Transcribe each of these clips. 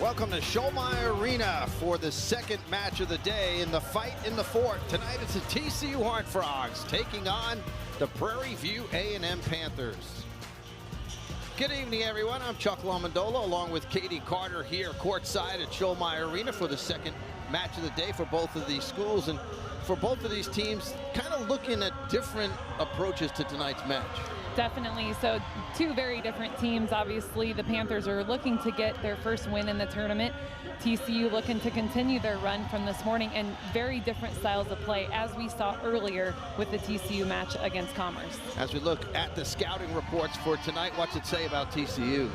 Welcome to Schollmeyer Arena for the second match of the day in the fight in the fort. Tonight it's the TCU Horned Frogs taking on the Prairie View A&M Panthers. Good evening, everyone. I'm Chuck Lamondola along with Katie Carter here courtside at Schollmeyer Arena for the second match of the day for both of these schools. And for both of these teams, kind of looking at different approaches to tonight's match. Definitely. So two very different teams. Obviously, the Panthers are looking to get their first win in the tournament. TCU looking to continue their run from this morning, and very different styles of play, as we saw earlier with the TCU match against Commerce. As we look at the scouting reports for tonight, what's it say about TCU?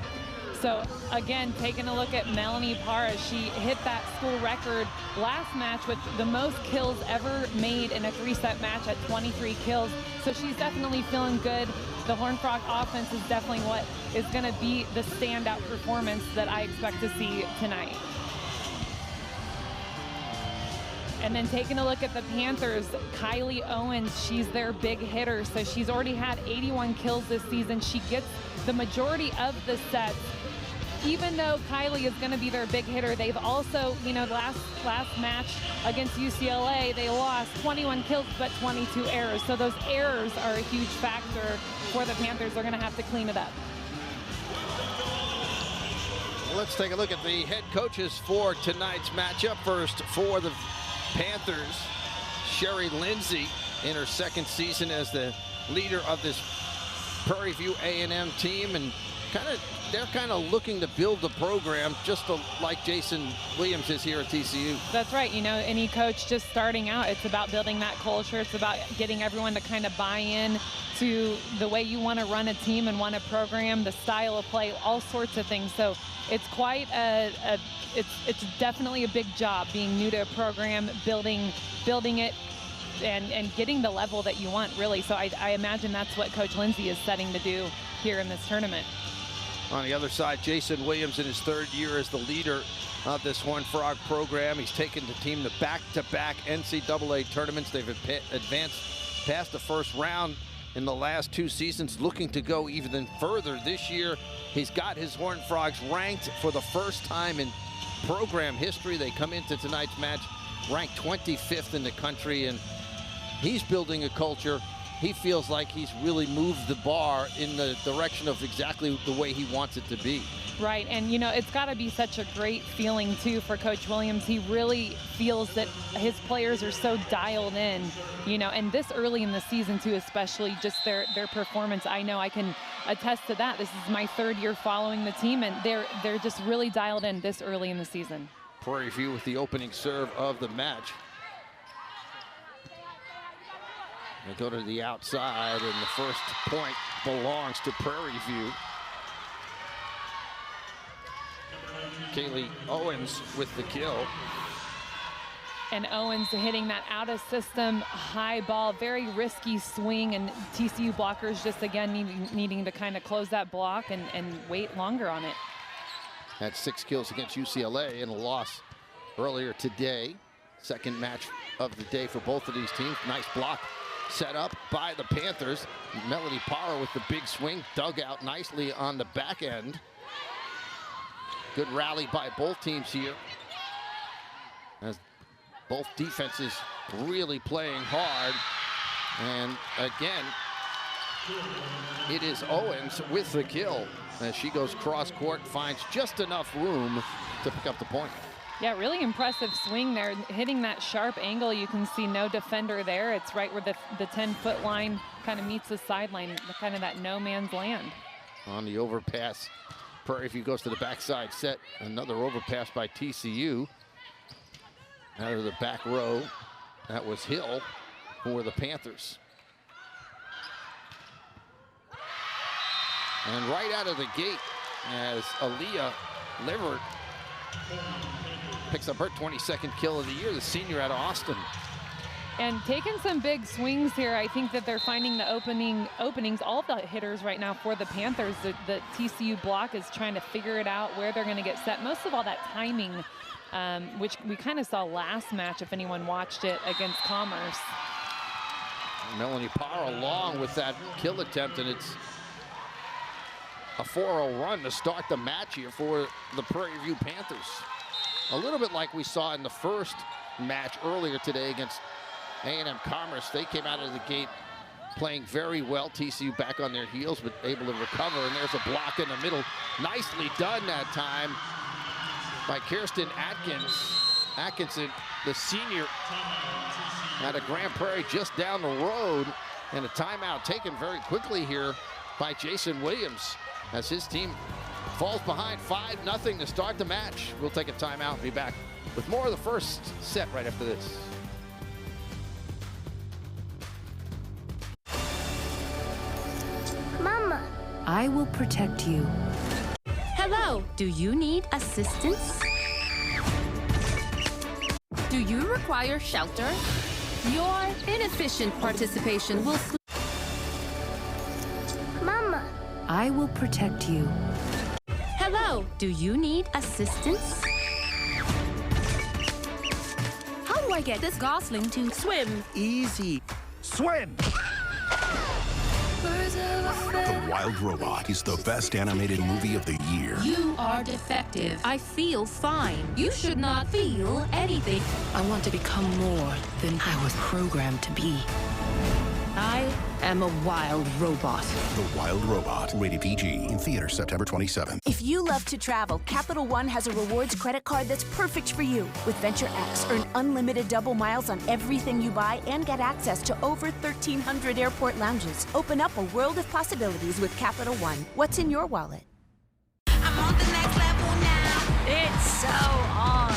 So again, taking a look at Melanie Parra, she hit that school record last match with the most kills ever made in a three-set match at 23 kills. So she's definitely feeling good. The Horned Frog offense is definitely what is going to be the standout performance that I expect to see tonight. And then taking a look at the Panthers, Kylie Owens, she's their big hitter. So she's already had 81 kills this season. She gets the majority of the sets. Even though Kylie is going to be their big hitter, they've also, last match against UCLA, they lost 21 kills but 22 errors. So those errors are a huge factor for the Panthers. They're going to have to clean it up. Let's take a look at the head coaches for tonight's matchup. First, for the Panthers, Sherry Lindsay in her second season as the leader of this Prairie View A&M team, and they're kind of looking to build the program just like Jason Williams is here at TCU. That's right. Any coach just starting out, it's about building that culture. It's about getting everyone to kind of buy in to the way you want to run a team and run a program, the style of play, all sorts of things. So it's quite it's definitely a big job being new to a program, building it, and getting the level that you want, really. So I imagine that's what Coach Lindsay is setting to do here in this tournament. On the other side, Jason Williams in his third year as the leader of this Horned Frog program. He's taken the team to back-to-back NCAA tournaments. They've advanced past the first round in the last two seasons, looking to go even further this year. He's got his Horned Frogs ranked for the first time in program history. They come into tonight's match ranked 25th in the country, and he's building a culture. He feels like he's really moved the bar in the direction of exactly the way he wants it to be. Right, and it's got to be such a great feeling too for Coach Williams. He really feels that his players are so dialed in, and this early in the season too, especially just their performance. I know I can attest to that. This is my third year following the team, and they're just really dialed in this early in the season. Prairie View with the opening serve of the match. They go to the outside, and the first point belongs to Prairie View. Kaylee Owens with the kill. And Owens hitting that out of system high ball, very risky swing, and TCU blockers just again needing to kind of close that block and wait longer on it. Had 6 kills against UCLA in a loss earlier today. Second match of the day for both of these teams. Nice block set up by the Panthers. Melanie Parra with the big swing, dug out nicely on the back end. Good rally by both teams here, as both defenses really playing hard. And again, it is Owens with the kill as she goes cross court, finds just enough room to pick up the point. Yeah, really impressive swing there, hitting that sharp angle. You can see no defender there. It's right where the 10-foot line kind of meets the sideline, kind of that no man's land. On the overpass, Prairie View goes to the backside set. Another overpass by TCU. Out of the back row, that was Hill for the Panthers. And right out of the gate, as Aaliyah Livert picks up her 22nd kill of the year, the senior out of Austin. And taking some big swings here. I think that they're finding the openings, all the hitters right now for the Panthers. The TCU block is trying to figure it out where they're going to get set. Most of all that timing, which we kind of saw last match if anyone watched it against Commerce. Melanie Parra along with that kill attempt, and it's a 4-0 run to start the match here for the Prairie View Panthers. A little bit like we saw in the first match earlier today against A&M Commerce. They came out of the gate playing very well. TCU back on their heels, but able to recover. And there's a block in the middle. Nicely done that time by Kirsten Atkinson, the senior out of Grand Prairie, just down the road. And a timeout taken very quickly here by Jason Williams as his team falls behind 5-0 to start the match. We'll take a timeout and be back with more of the first set right after this. Mama, I will protect you. Hello, do you need assistance? Do you require shelter? Your inefficient participation will... Mama, I will protect you. Hello, do you need assistance? How do I get this gosling to swim? Easy. Swim! The Wild Robot is the best animated movie of the year. You are defective. I feel fine. You should not feel anything. I want to become more than I was programmed to be. I am a wild robot. The Wild Robot, rated PG, in theaters September 27th. If you love to travel, Capital One has a rewards credit card that's perfect for you. With Venture X, earn unlimited double miles on everything you buy and get access to over 1,300 airport lounges. Open up a world of possibilities with Capital One. What's in your wallet? I'm on the next level now. It's so on.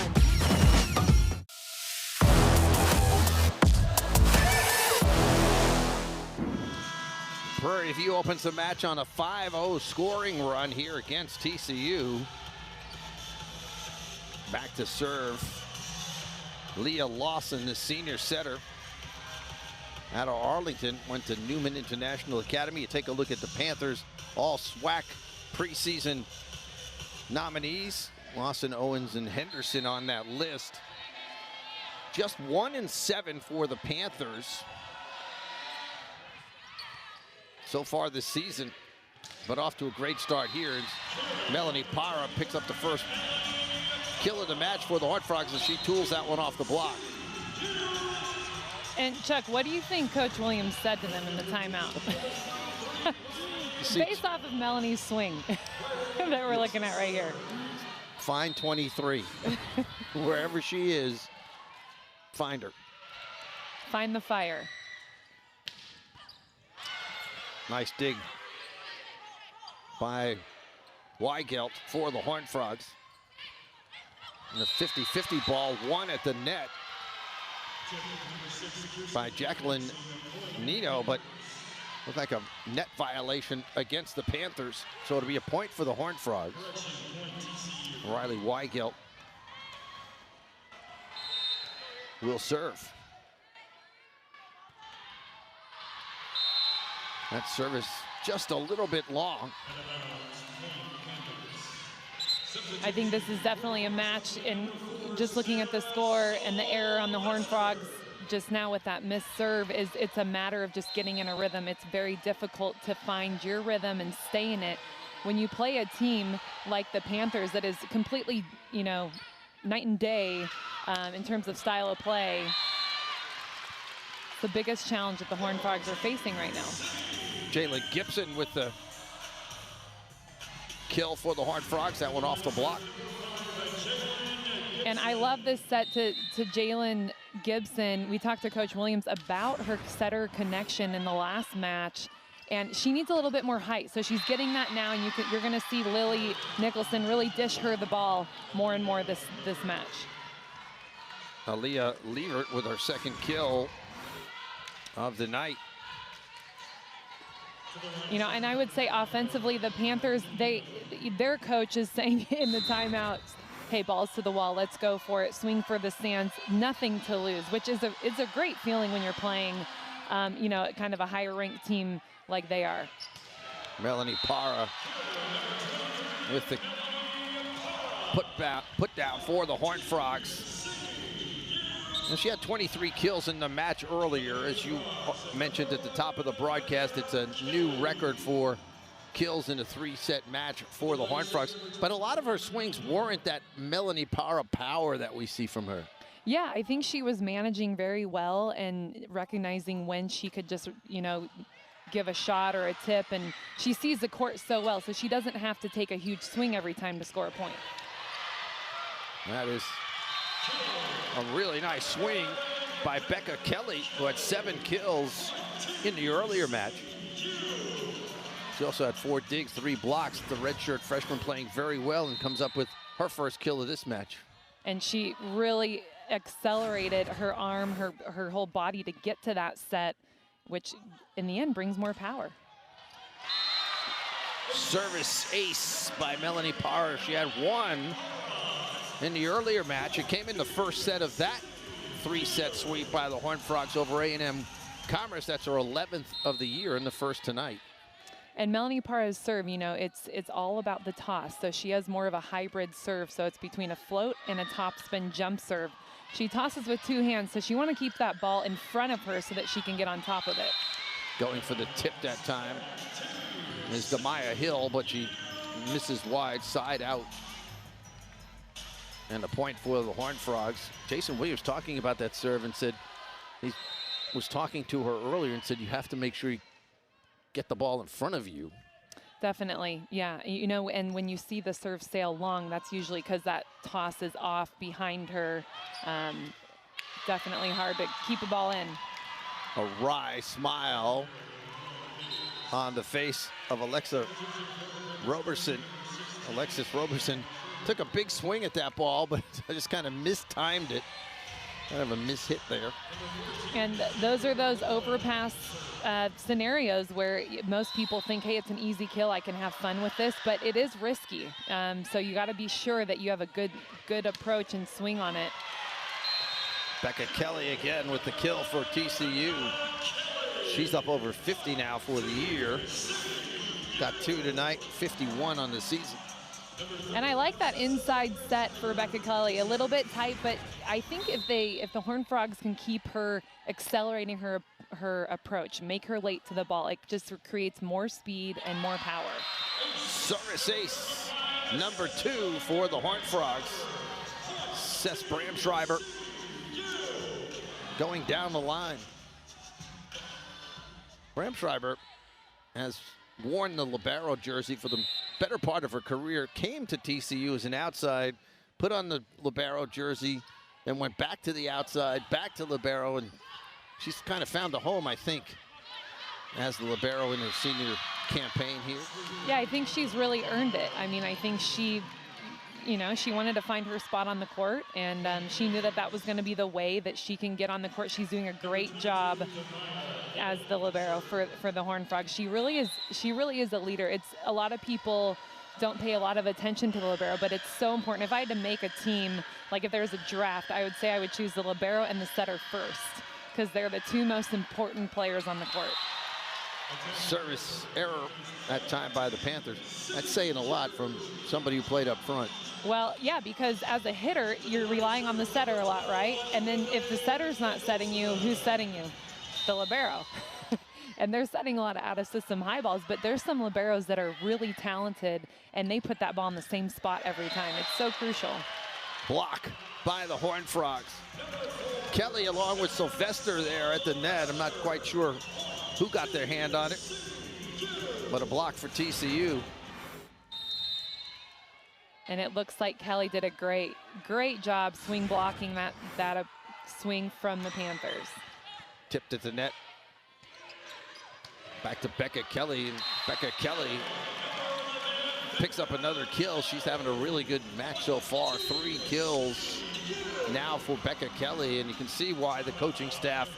Prairie View opens the match on a 5-0 scoring run here against TCU. Back to serve. Leah Lawson, the senior setter out of Arlington, went to Newman International Academy. You take a look at the Panthers, all SWAC preseason nominees. Lawson, Owens, and Henderson on that list. Just 1-7 for the Panthers so far this season, but off to a great start here. Melanie Parra picks up the first kill of the match for the Horned Frogs as she tools that one off the block. And Chuck, what do you think Coach Williams said to them in the timeout? Based off of Melanie's swing that we're looking at right here. Find 23. Wherever she is, find her. Find the fire. Nice dig by Weigelt for the Horned Frogs. And the 50-50 ball won at the net by Jacqueline Nino, but looked like a net violation against the Panthers. So it'll be a point for the Horned Frogs. Riley Weigelt will serve. That service just a little bit long. I think this is definitely a match, and just looking at the score and the error on the Horned Frogs just now with that missed serve, it's a matter of just getting in a rhythm. It's very difficult to find your rhythm and stay in it when you play a team like the Panthers that is completely, you know, night and day in terms of style of play. The biggest challenge that the Horned Frogs are facing right now. Jayla Gibson with the kill for the Horned Frogs. That one off the block. And I love this set to Jalen Gibson. We talked to Coach Williams about her setter connection in the last match, and she needs a little bit more height. So she's getting that now, and you're going to see Lily Nicholson really dish her the ball more and more this match. Aaliyah Levert with her second kill of the night. You know, and I would say offensively, the Panthers, their coach is saying in the timeouts, hey, balls to the wall, let's go for it, swing for the stands, nothing to lose, which is a great feeling when you're playing, you know, kind of a higher ranked team like they are. Melanie Parra with the put down for the Horned Frogs. And she had 23 kills in the match earlier. As you mentioned at the top of the broadcast, it's a new record for kills in a 3-set match for the Horned Frogs, but a lot of her swings weren't that Melanie Parra power that we see from her. Yeah, I think she was managing very well and recognizing when she could just, you know, give a shot or a tip, and she sees the court so well, so she doesn't have to take a huge swing every time to score a point. That is a really nice swing by Becca Kelly, who had 7 kills in the earlier match. She also had 4 digs, 3 blocks. The redshirt freshman playing very well and comes up with her first kill of this match. And she really accelerated her arm, her whole body to get to that set, which in the end brings more power. Service ace by Melanie Parra. She had 1 in the earlier match. It came in the first set of that 3-set sweep by the Horned Frogs over A&M Commerce. That's her 11th of the year, and the first tonight. And Melanie Parra's serve, you know, it's all about the toss. So she has more of a hybrid serve. So it's between a float and a topspin jump serve. She tosses with 2 hands, so she wants to keep that ball in front of her so that she can get on top of it. Going for the tip that time is Demaya Hill, but she misses wide, side out. And a point for the Horned Frogs. Jason Williams talking about that serve and said, he was talking to her earlier and said, you have to make sure you get the ball in front of you. Definitely, yeah. You know, and when you see the serve sail long, that's usually because that toss is off behind her. Definitely hard to keep a ball in. A wry smile on the face of Alexis Roberson. Alexis Roberson took a big swing at that ball, but just kind of mistimed it. Kind of a mishit there. And those are those overpass scenarios where most people think, hey, it's an easy kill, I can have fun with this, but it is risky. So you got to be sure that you have a good approach and swing on it. Becca Kelly again with the kill for TCU. She's up over 50 now for the year. Got 2 tonight, 51 on the season. And I like that inside set for Becca Kelly. A little bit tight, but I think if the Horned Frogs can keep her accelerating her approach, make her late to the ball, it just creates more speed and more power. Service ace number 2 for the Horned Frogs. Seth Bramschreiber going down the line. Bramschreiber has worn the libero jersey for the better part of her career, came to TCU as an outside, put on the libero jersey, then went back to the outside, back to libero, and she's kind of found a home, I think, as the libero in her senior campaign here. Yeah, I think she's really earned it. I mean, I think she, you know, she wanted to find her spot on the court, and she knew that that was going to be the way that she can get on the court. She's doing a great job as the libero for the Horned Frogs. She really is a leader. It's a lot of people don't pay a lot of attention to the libero, but it's so important. If I had to make a team, like if there was a draft, I would say I would choose the libero and the setter first, because they're the 2 most important players on the court. Service error that time by the Panthers. That's saying a lot from somebody who played up front. Well, yeah, because as a hitter, you're relying on the setter a lot, right? And then if the setter's not setting you, who's setting you? The libero. And they're setting a lot of out-of-system high balls, but there's some liberos that are really talented, and they put that ball in the same spot every time. It's so crucial. Block by the Horned Frogs. Kelly along with Sylvester there at the net. I'm not quite sure who got their hand on it, but a block for TCU. And it looks like Kelly did a great job swing blocking that swing from the Panthers. Tipped at the net. Back to Becca Kelly, and Becca Kelly picks up another kill. She's having a really good match so far. 3 kills now for Becca Kelly, and you can see why the coaching staff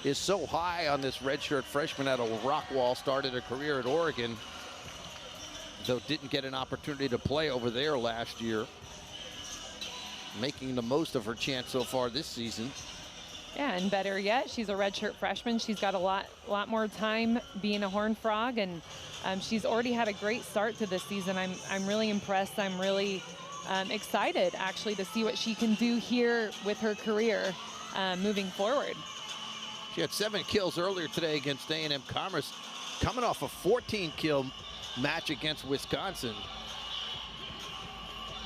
is so high on this redshirt freshman out of Rockwall. Started a career at Oregon, though didn't get an opportunity to play over there last year. Making the most of her chance so far this season. Yeah, and better yet, she's a redshirt freshman. She's got a lot more time being a Horned Frog, and she's already had a great start to this season. I'm really impressed. I'm really excited, actually, to see what she can do here with her career moving forward. She had 7 kills earlier today against A&M Commerce, coming off a 14-kill match against Wisconsin.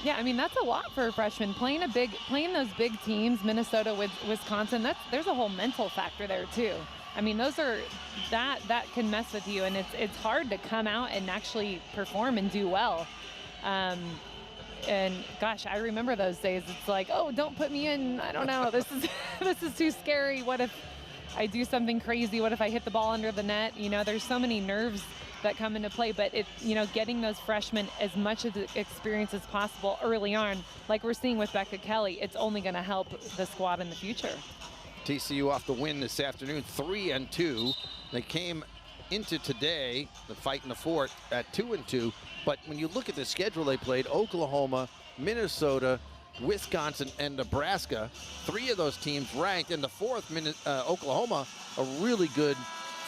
Yeah, I mean, that's a lot for a freshman. Playing those big teams, Minnesota with Wisconsin, there's a whole mental factor there too. I mean, those are, that can mess with you, and it's hard to come out and actually perform and do well. And gosh, I remember those days. It's like, oh, don't put me in. I don't know. This is too scary. What if I do something crazy? What if I hit the ball under the net? You know, there's so many nerves that come into play, but getting those freshmen as much of the experience as possible early on, like we're seeing with Becca Kelly, it's only going to help the squad in the future. TCU off the win this afternoon, 3-2. They came into today, the fight in the fort, at 2-2. But when you look at the schedule they played, Oklahoma, Minnesota, Wisconsin, and Nebraska, 3 of those teams ranked, and the 4th, Oklahoma, a really good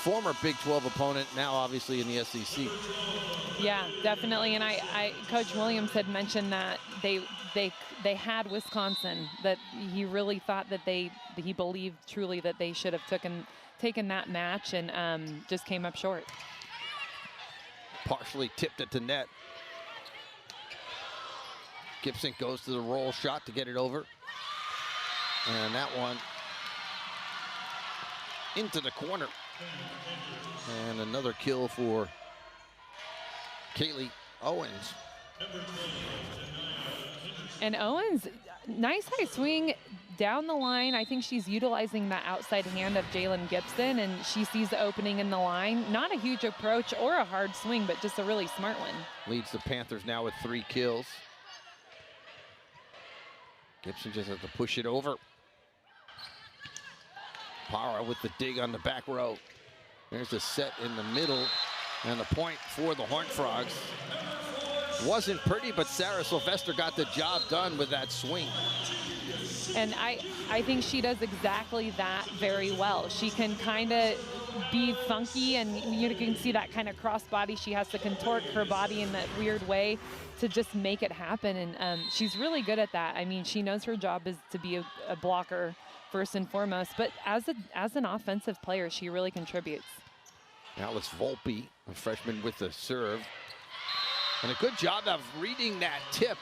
former Big 12 opponent, now obviously in the SEC. Yeah, definitely. And Coach Williams had mentioned that they had Wisconsin, that he really thought that he believed truly that they should have taken that match, and just came up short. Partially tipped it to net. Gibson goes to the roll shot to get it over. And that one into the corner. And another kill for Kaylee Owens. And Owens, nice high swing down the line. I think she's utilizing the outside hand of Jalen Gibson, and she sees the opening in the line. Not a huge approach or a hard swing, but just a really smart one. Leads the Panthers now with 3 kills. Gibson just has to push it over. Para with the dig on the back row. There's a set in the middle, and the point for the Horned Frogs. Wasn't pretty, but Sarah Sylvester got the job done with that swing. And I think she does exactly that very well. She can kind of be funky, and you can see that kind of crossbody. She has to contort her body in that weird way to just make it happen, and she's really good at that. I mean, she knows her job is to be a blocker first and foremost, but as an offensive player, she really contributes. Now it's Volpe, a freshman with the serve. And a good job of reading that tip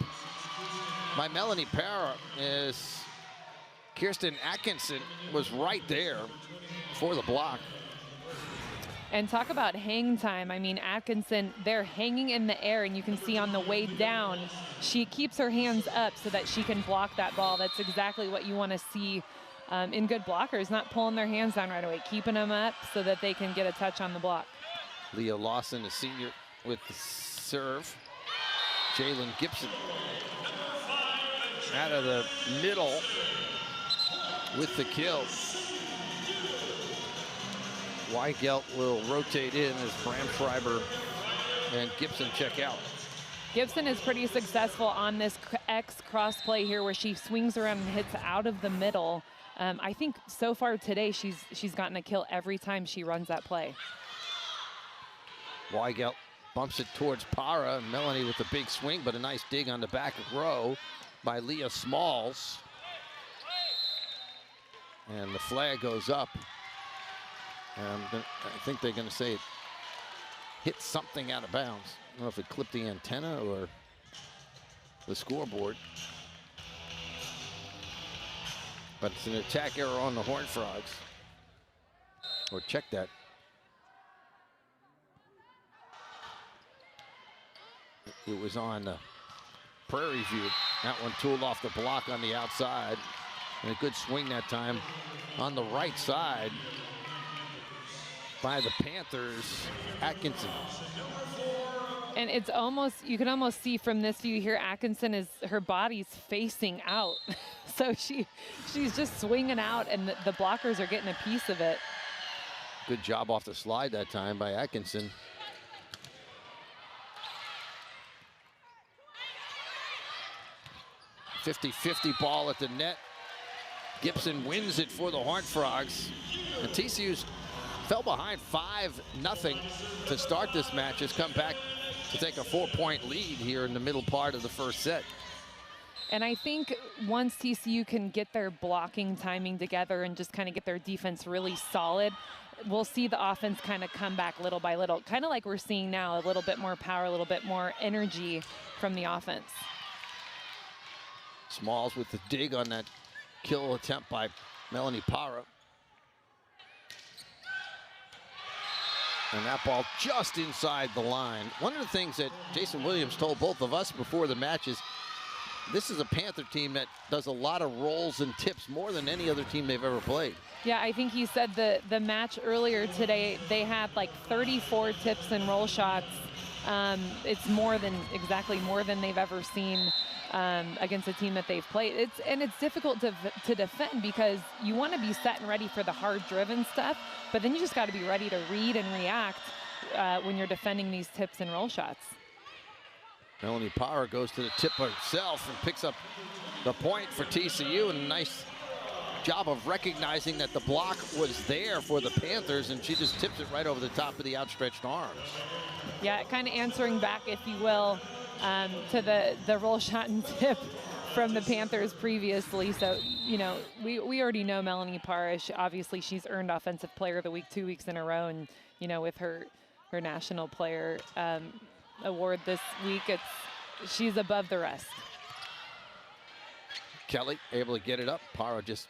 by Melanie Para, as Kirsten Atkinson was right there for the block. And talk about hang time. I mean, Atkinson, they're hanging in the air, and you can see on the way down, she keeps her hands up so that she can block that ball. That's exactly what you want to see in good blockers, not pulling their hands down right away, keeping them up so that they can get a touch on the block. Leah Lawson, a senior, with the serve. Jalen Gibson out of the middle with the kill. Weigelt will rotate in as Bramschreiber and Gibson check out. Gibson is pretty successful on this X cross play here, where she swings around and hits out of the middle. I think so far today she's gotten a kill every time she runs that play. Weigelt bumps it towards Para. Melanie with a big swing, but a nice dig on the back row by Leah Smalls. And the flag goes up. I think they're going to say it hit something out of bounds. I don't know if it clipped the antenna or the scoreboard. But it's an attack error on the Horned Frogs. Or check that. It was on the Prairie view. That one tooled off the block on the outside. And a good swing that time on the right side by the Panthers, Atkinson. And it's almost, you can almost see from this view here, Atkinson her body's facing out. So she's just swinging out, and the blockers are getting a piece of it. Good job off the slide that time by Atkinson. .50-50 ball at the net. Gibson wins it for the Horned Frogs. And TCU's fell behind 5-0 to start this match. Has come back to take a 4-point lead here in the middle part of the first set. And I think once TCU can get their blocking timing together and just kind of get their defense really solid, we'll see the offense kind of come back little by little, kind of like we're seeing now, a little bit more power, a little bit more energy from the offense. Smalls with the dig on that kill attempt by Melanie Para. And that ball just inside the line. One of the things that Jason Williams told both of us before the match is this is a Panther team that does a lot of rolls and tips more than any other team they've ever played. Yeah, I think he said the match earlier today, they had like 34 tips and roll shots. It's exactly more than they've ever seen against a team that they've played. It's difficult to defend because you want to be set and ready for the hard-driven stuff, but then you just got to be ready to read and react when you're defending these tips and roll shots. Melanie Power goes to the tip herself and picks up the point for TCU, and a nice job of recognizing that the block was there for the Panthers, and she just tips it right over the top of the outstretched arms. Yeah, kind of answering back, if you will, to the roll shot and tip from the Panthers previously. So, you know, we already know Melanie Parrish. Obviously, she's earned Offensive Player of the Week 2 weeks in a row, and, you know, with her National Player award this week, she's above the rest. Kelly able to get it up. Parra just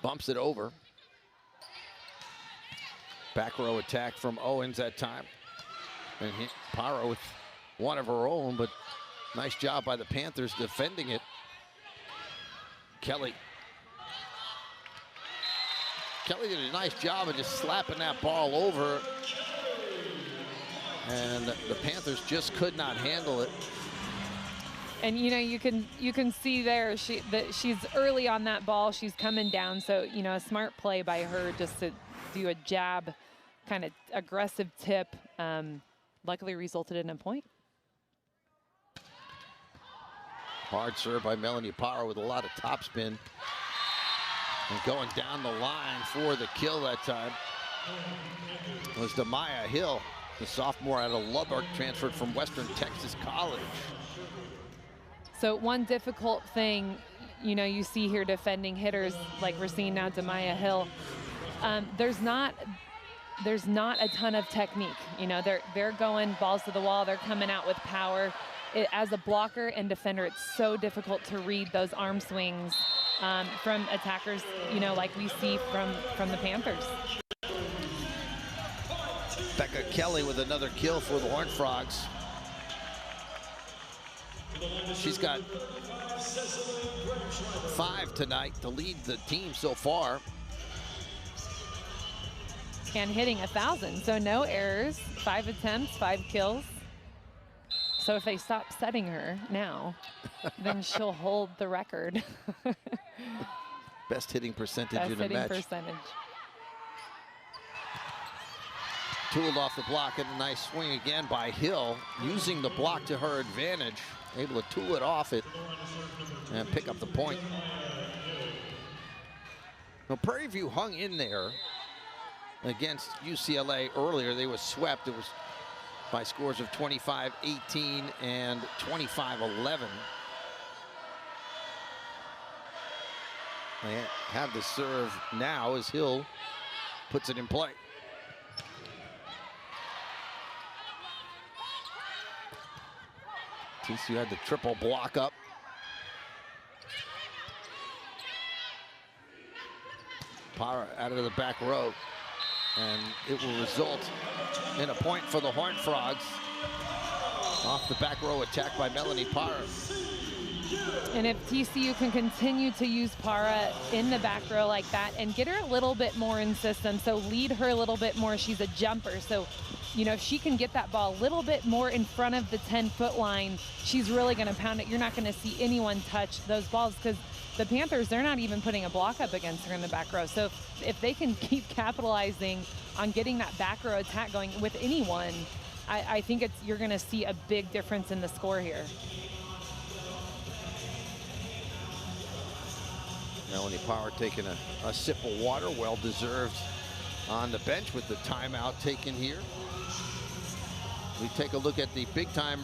bumps it over. Back row attack from Owens that time. And Parra with one of her own, but nice job by the Panthers defending it. Kelly did a nice job of just slapping that ball over. And the Panthers just could not handle it. And you know, you can see there that she's early on that ball. She's coming down, so you know, a smart play by her just to do a jab, kind of aggressive tip. Luckily resulted in a point. Hard serve by Melanie Parra with a lot of topspin. And going down the line for the kill that time was Demaya Hill, the sophomore out of Lubbock, transferred from Western Texas College. So one difficult thing, you know, you see here defending hitters like we're seeing now, Demaya Hill. There's not a ton of technique. You know, they're going balls to the wall. They're coming out with power. As a blocker and defender, it's so difficult to read those arm swings from attackers, you know, like we see from the Panthers. Becca Kelly with another kill for the Horned Frogs. She's got 5 tonight to lead the team so far. And hitting 1,000, so no errors, 5 attempts, 5 kills. So if they stop setting her now, then she'll hold the record. Best hitting percentage Best in a hitting match. percentage. Tooled off the block, and a nice swing again by Hill, using the block to her advantage, able to tool it off it and pick up the point. Now, Prairie View hung in there against UCLA earlier. They were swept. It was by scores of 25-18 and 25-11. They have the serve now as Hill puts it in play. TCU had the triple block up. Parra out of the back row. And it will result in a point for the Horned Frogs. Off the back row attack by Melanie Parra. And if TCU can continue to use Parra in the back row like that and get her a little bit more in system, so lead her a little bit more. She's a jumper, so you know, if she can get that ball a little bit more in front of the 10-foot line, she's really going to pound it. You're not going to see anyone touch those balls because the Panthers, they're not even putting a block up against her in the back row. So if they can keep capitalizing on getting that back row attack going with anyone, I think you're going to see a big difference in the score here. Melanie Power taking a sip of water, well-deserved on the bench with the timeout taken here. We take a look at the big-time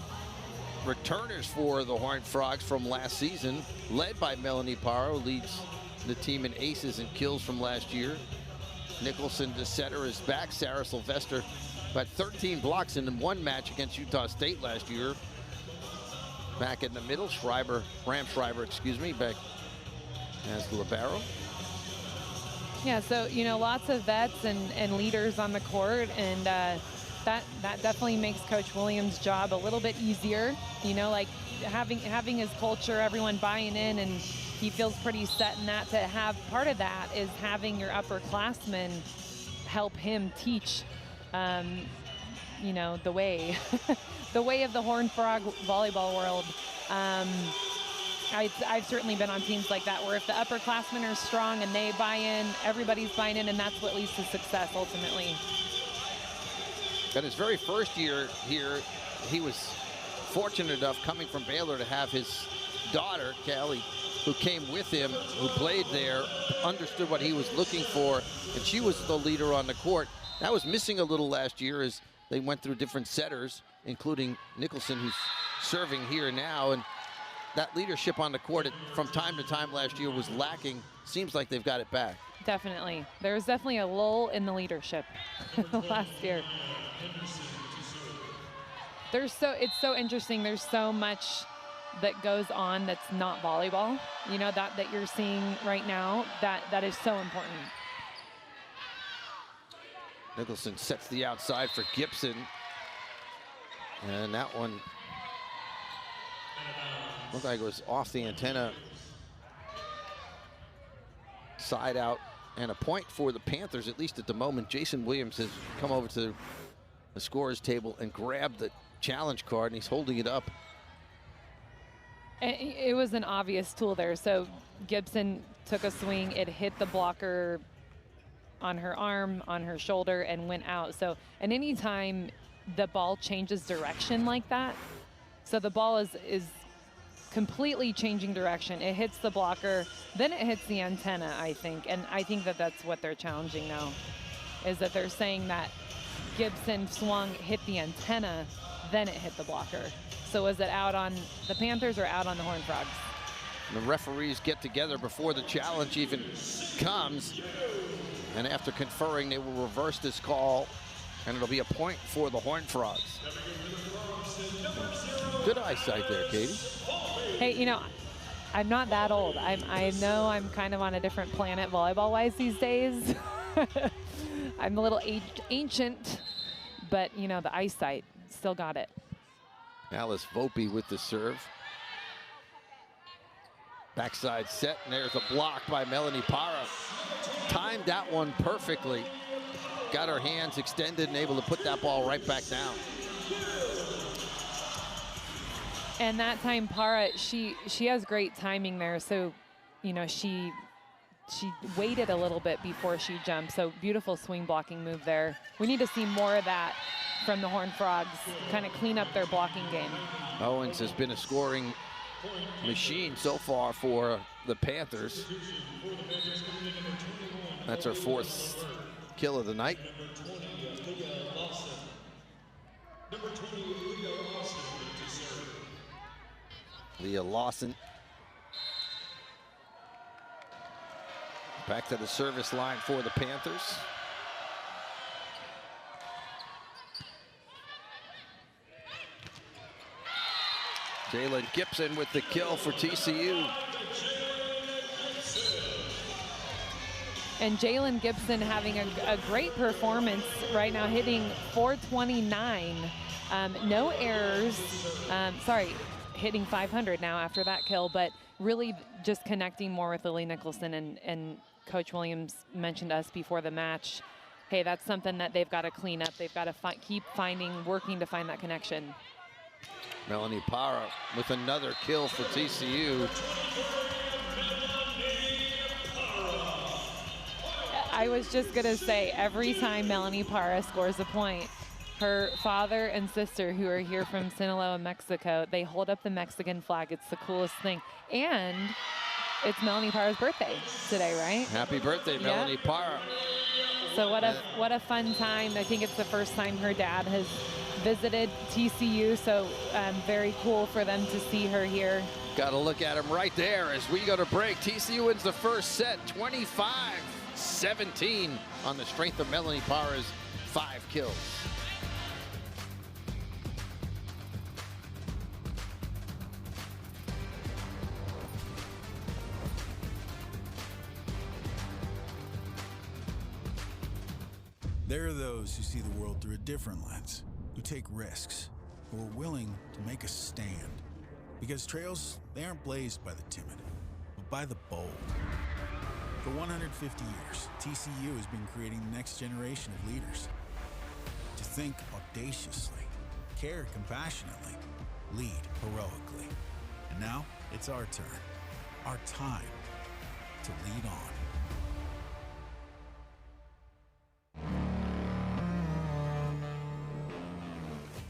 returners for the Horned Frogs from last season, led by Melanie Power, who leads the team in aces and kills from last year. Nicholson, the setter, is back. Sarah Sylvester had 13 blocks in one match against Utah State last year. Back in the middle, Ram Schreiber, excuse me, back as the libero. Yeah, so, you know, lots of vets and leaders on the court, and that definitely makes Coach Williams' job a little bit easier. You know, like having his culture, everyone buying in, and he feels pretty set in that. To have part of that is having your upperclassmen help him teach, you know, the way, the way of the Horned Frog volleyball world. I've certainly been on teams like that, where if the upperclassmen are strong and they buy in, everybody's buying in, and that's what leads to success ultimately. At his very first year here, he was fortunate enough, coming from Baylor, to have his daughter, Callie, who came with him, who played there, understood what he was looking for, and she was the leader on the court. That was missing a little last year as they went through different setters, including Nicholson, who's serving here now, and that leadership on the court from time to time last year was lacking. Seems like they've got it back. Definitely. There was definitely a lull in the leadership last year. It's so interesting. There's so much that goes on that's not volleyball, you know, that you're seeing right now, that is so important. Nicholson sets the outside for Gibson. And that one looked like it was off the antenna. Side out, and a point for the Panthers, at least at the moment. Jason Williams has come over to the scorer's table and grabbed the challenge card, and he's holding it up. It was an obvious tool there. So Gibson took a swing, it hit the blocker on her arm, on her shoulder, and went out. So, and any time the ball changes direction like that, so the ball is completely changing direction. It hits the blocker, then it hits the antenna, I think. And I think that that's what they're challenging now, is that they're saying that Gibson swung, hit the antenna, then it hit the blocker. So was it out on the Panthers or out on the Horned Frogs? The referees get together before the challenge even comes. And after conferring, they will reverse this call, and it'll be a point for the Horned Frogs. Good eyesight there, Katie. Hey, you know, I'm not that old. I know I'm kind of on a different planet volleyball-wise these days. I'm a little ancient, but, you know, the eyesight, still got it. Alice Volpe with the serve. Backside set, and there's a block by Melanie Parra. Timed that one perfectly. Got her hands extended and able to put that ball right back down. And that time, Parra, she has great timing there. So, you know, she waited a little bit before she jumped. So beautiful swing blocking move there. We need to see more of that from the Horned Frogs, kind of clean up their blocking game. Owens has been a scoring machine so far for the Panthers. That's her fourth kill of the night. Leah Lawson back to the service line for the Panthers. Jalen Gibson with the kill for TCU. And Jalen Gibson having a great performance right now, hitting 429. No errors. Hitting 500 now after that kill, but really just connecting more with Lily Nicholson. And Coach Williams mentioned us before the match. Hey, that's something that they've got to clean up. They've got to keep working to find that connection. Melanie Parra with another kill for TCU. I was just going to say, every time Melanie Parra scores a point, her father and sister, who are here from Sinaloa, Mexico, they hold up the Mexican flag. It's the coolest thing. And it's Melanie Parra's birthday today, right? Happy birthday, Melanie Parra. So what a fun time. I think it's the first time her dad has visited TCU, so very cool for them to see her here. Got to look at him right there as we go to break. TCU wins the first set, 25 17 on the strength of Melanie Parra's 5 kills. There are those who see the world through a different lens, who take risks, who are willing to make a stand. Because trails, they aren't blazed by the timid, but by the bold. For 150 years, TCU has been creating the next generation of leaders. To think audaciously, care compassionately, lead heroically. And now, it's our turn, our time to lead on.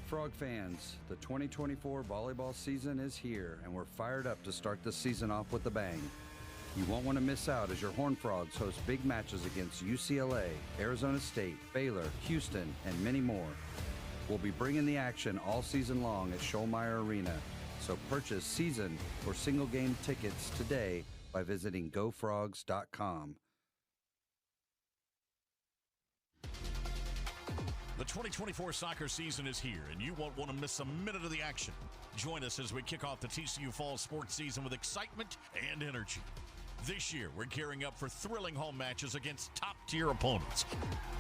Frog fans, the 2024 volleyball season is here, and we're fired up to start the season off with a bang. You won't want to miss out as your Horned Frogs host big matches against UCLA, Arizona State, Baylor, Houston, and many more. We'll be bringing the action all season long at Schollmeyer Arena, so purchase season or single game tickets today by visiting gofrogs.com. The 2024 soccer season is here, and you won't want to miss a minute of the action. Join us as we kick off the TCU fall sports season with excitement and energy. This year, we're gearing up for thrilling home matches against top-tier opponents.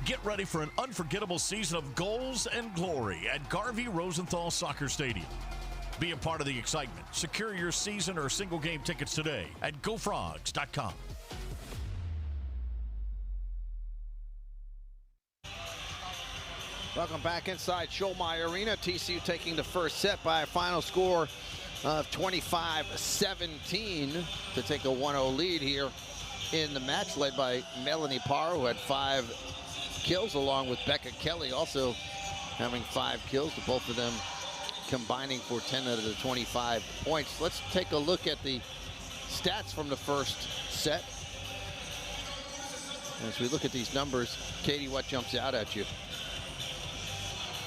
Get ready for an unforgettable season of goals and glory at Garvey Rosenthal Soccer Stadium. Be a part of the excitement. Secure your season or single-game tickets today at gofrogs.com. Welcome back inside Schollmeyer Arena. TCU taking the first set by a final score of 25-17 to take a 1-0 lead here in the match, led by Melanie Parra, who had 5 kills, along with Becca Kelly also having 5 kills, both of them combining for 10 out of the 25 points. Let's take a look at the stats from the first set. As we look at these numbers, Katie, what jumps out at you?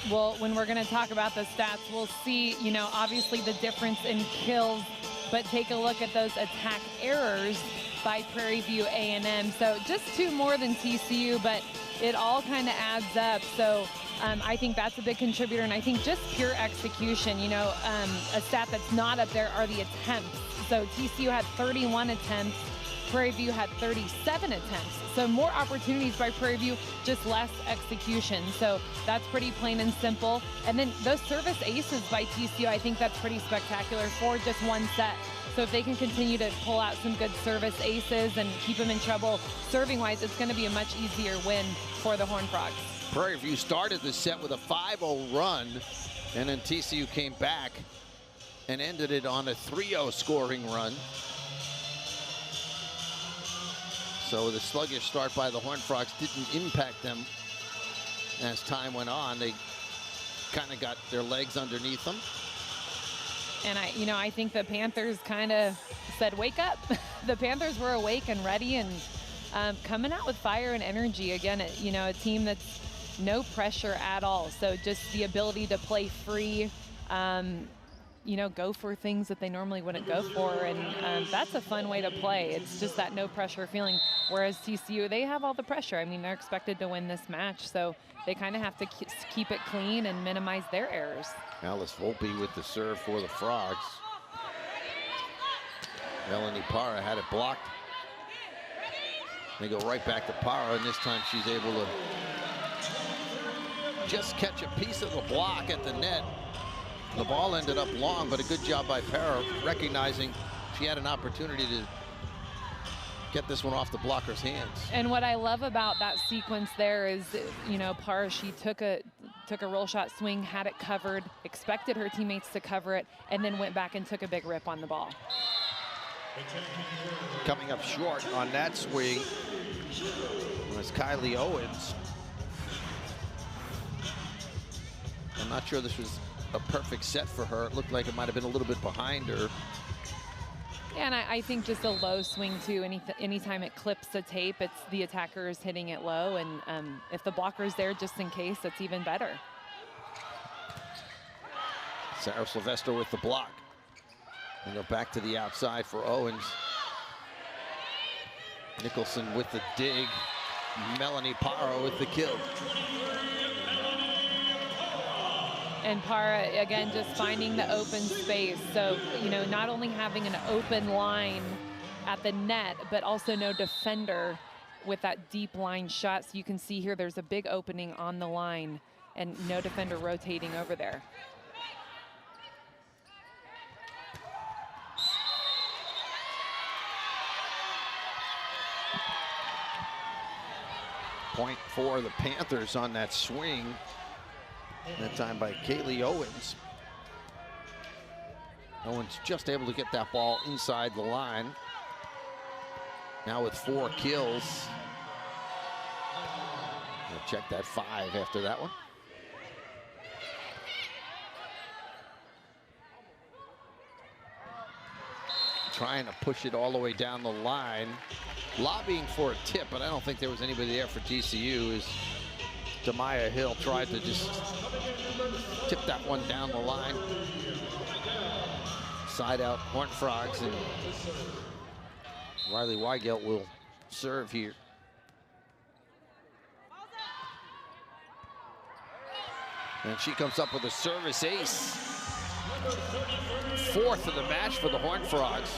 Well, when we're going to talk about the stats, we'll see, you know, obviously the difference in kills, but take a look at those attack errors by Prairie View A&M. So just 2 more than TCU, but it all kind of adds up. So I think that's a big contributor, and I think just pure execution, you know, a stat that's not up there are the attempts. So TCU had 31 attempts. Prairie View had 37 attempts. So more opportunities by Prairie View, just less execution. So that's pretty plain and simple. And then those service aces by TCU, I think that's pretty spectacular for just 1 set. So if they can continue to pull out some good service aces and keep them in trouble serving-wise, it's going to be a much easier win for the Horned Frogs. Prairie View started the set with a 5-0 run, and then TCU came back and ended it on a 3-0 scoring run. So the sluggish start by the Horned Frogs didn't impact them as time went on. They kind of got their legs underneath them. And I think the Panthers kind of said, wake up. The Panthers were awake and ready and coming out with fire and energy. Again, a team that's no pressure at all. So just the ability to play free, go for things that they normally wouldn't go for. And that's a fun way to play. It's just that no pressure feeling. Whereas TCU, they have all the pressure. I mean, they're expected to win this match. So they kind of have to keep it clean and minimize their errors. Alice Volpe with the serve for the Frogs. Melanie Parra had it blocked. They go right back to Parra, and this time she's able to just catch a piece of the block at the net. The ball ended up long, but a good job by Parra, recognizing she had an opportunity to get this one off the blocker's hands. And what I love about that sequence there is, Parra, she took a roll shot swing, had it covered, expected her teammates to cover it, and then went back and took a big rip on the ball. Coming up short on that swing was Kylie Owens. I'm not sure this was a perfect set for her. It looked like it might have been a little bit behind her. Yeah, and I think just a low swing too. Anytime it clips the tape, it's the attacker is hitting it low, and if the blocker's there just in case, that's even better. Sarah Sylvester with the block. And go back to the outside for Owens. Nicholson with the dig. Melanie Parra with the kill. And Parra, again, just finding the open space. So, you know, not only having an open line at the net, but also no defender with that deep line shot. So you can see here there's a big opening on the line and no defender rotating over there. Point for the Panthers on that swing. That time by Kaylee Owens. Owens just able to get that ball inside the line. Now with 4 kills. We'll check that 5 after that one. Trying to push it all the way down the line. Lobbying for a tip, but I don't think there was anybody there for TCU as Demaya Hill tried to just tip that one down the line. Side out Horned Frogs, and Riley Weigelt will serve here. And she comes up with a service ace. 4th of the match for the Horned Frogs.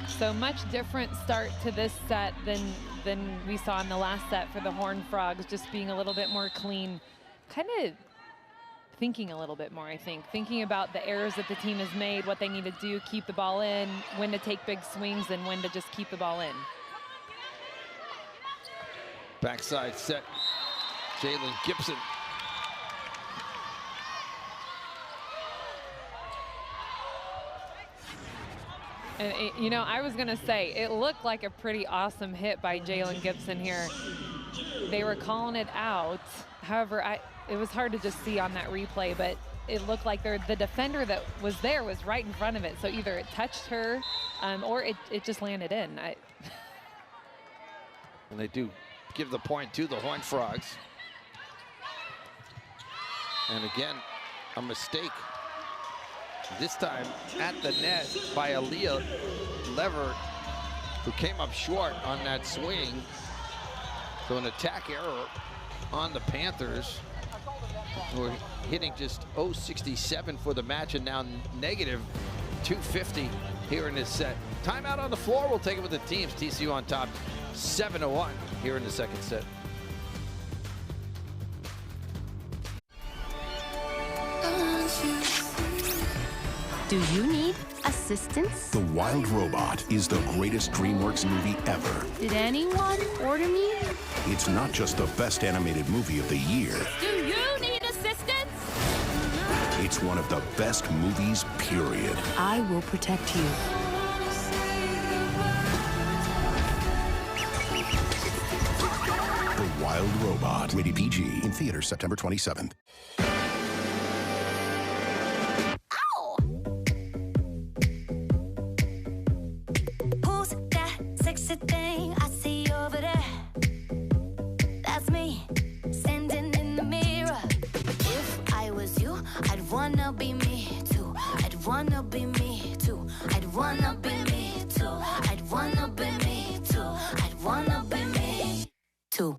So much different start to this set than we saw in the last set for the Horned Frogs, just being a little bit more clean, kind of thinking a little bit more, I think. Thinking about the errors that the team has made, what they need to do, keep the ball in, when to take big swings, and when to just keep the ball in. Backside set, Jalen Gibson. And you know, I was gonna say, it looked like a pretty awesome hit by Jalen Gibson here. They were calling it out. However, it was hard to just see on that replay, but it looked like the defender that was there was right in front of it. So either it touched her or it just landed in. And they do give the point to the Horned Frogs. And again, a mistake. This time at the net by Aaliyah Lever, who came up short on that swing. So an attack error on the Panthers, who are hitting just .067 for the match and now negative .250 here in this set. Timeout on the floor. We'll take it with the teams. TCU on top 7-1 here in the second set. Do you need assistance? The Wild Robot is the greatest DreamWorks movie ever. Did anyone order me? It's not just the best animated movie of the year. Do you need assistance? It's one of the best movies, period. I will protect you. The Wild Robot. Rated PG. In theaters September 27th. Thing I see over there, that's me standing in the mirror. If I was you, I'd wanna be me too. I'd wanna be me too. I'd wanna be me too. I'd wanna be me too. I'd wanna be me too.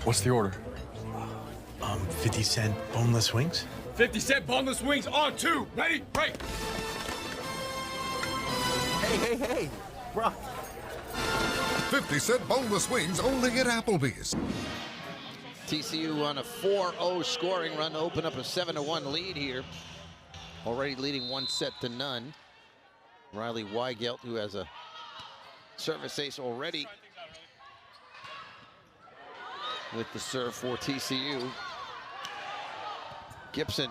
What's the order? 50-cent boneless wings. 50-cent boneless wings on 2. Ready? Break. Hey, bro. 50-cent boneless wings only at Applebee's. TCU on a 4-0 scoring run to open up a 7-1 lead here. Already leading 1-0. Riley Weigelt, who has a service ace already with the serve for TCU. Gibson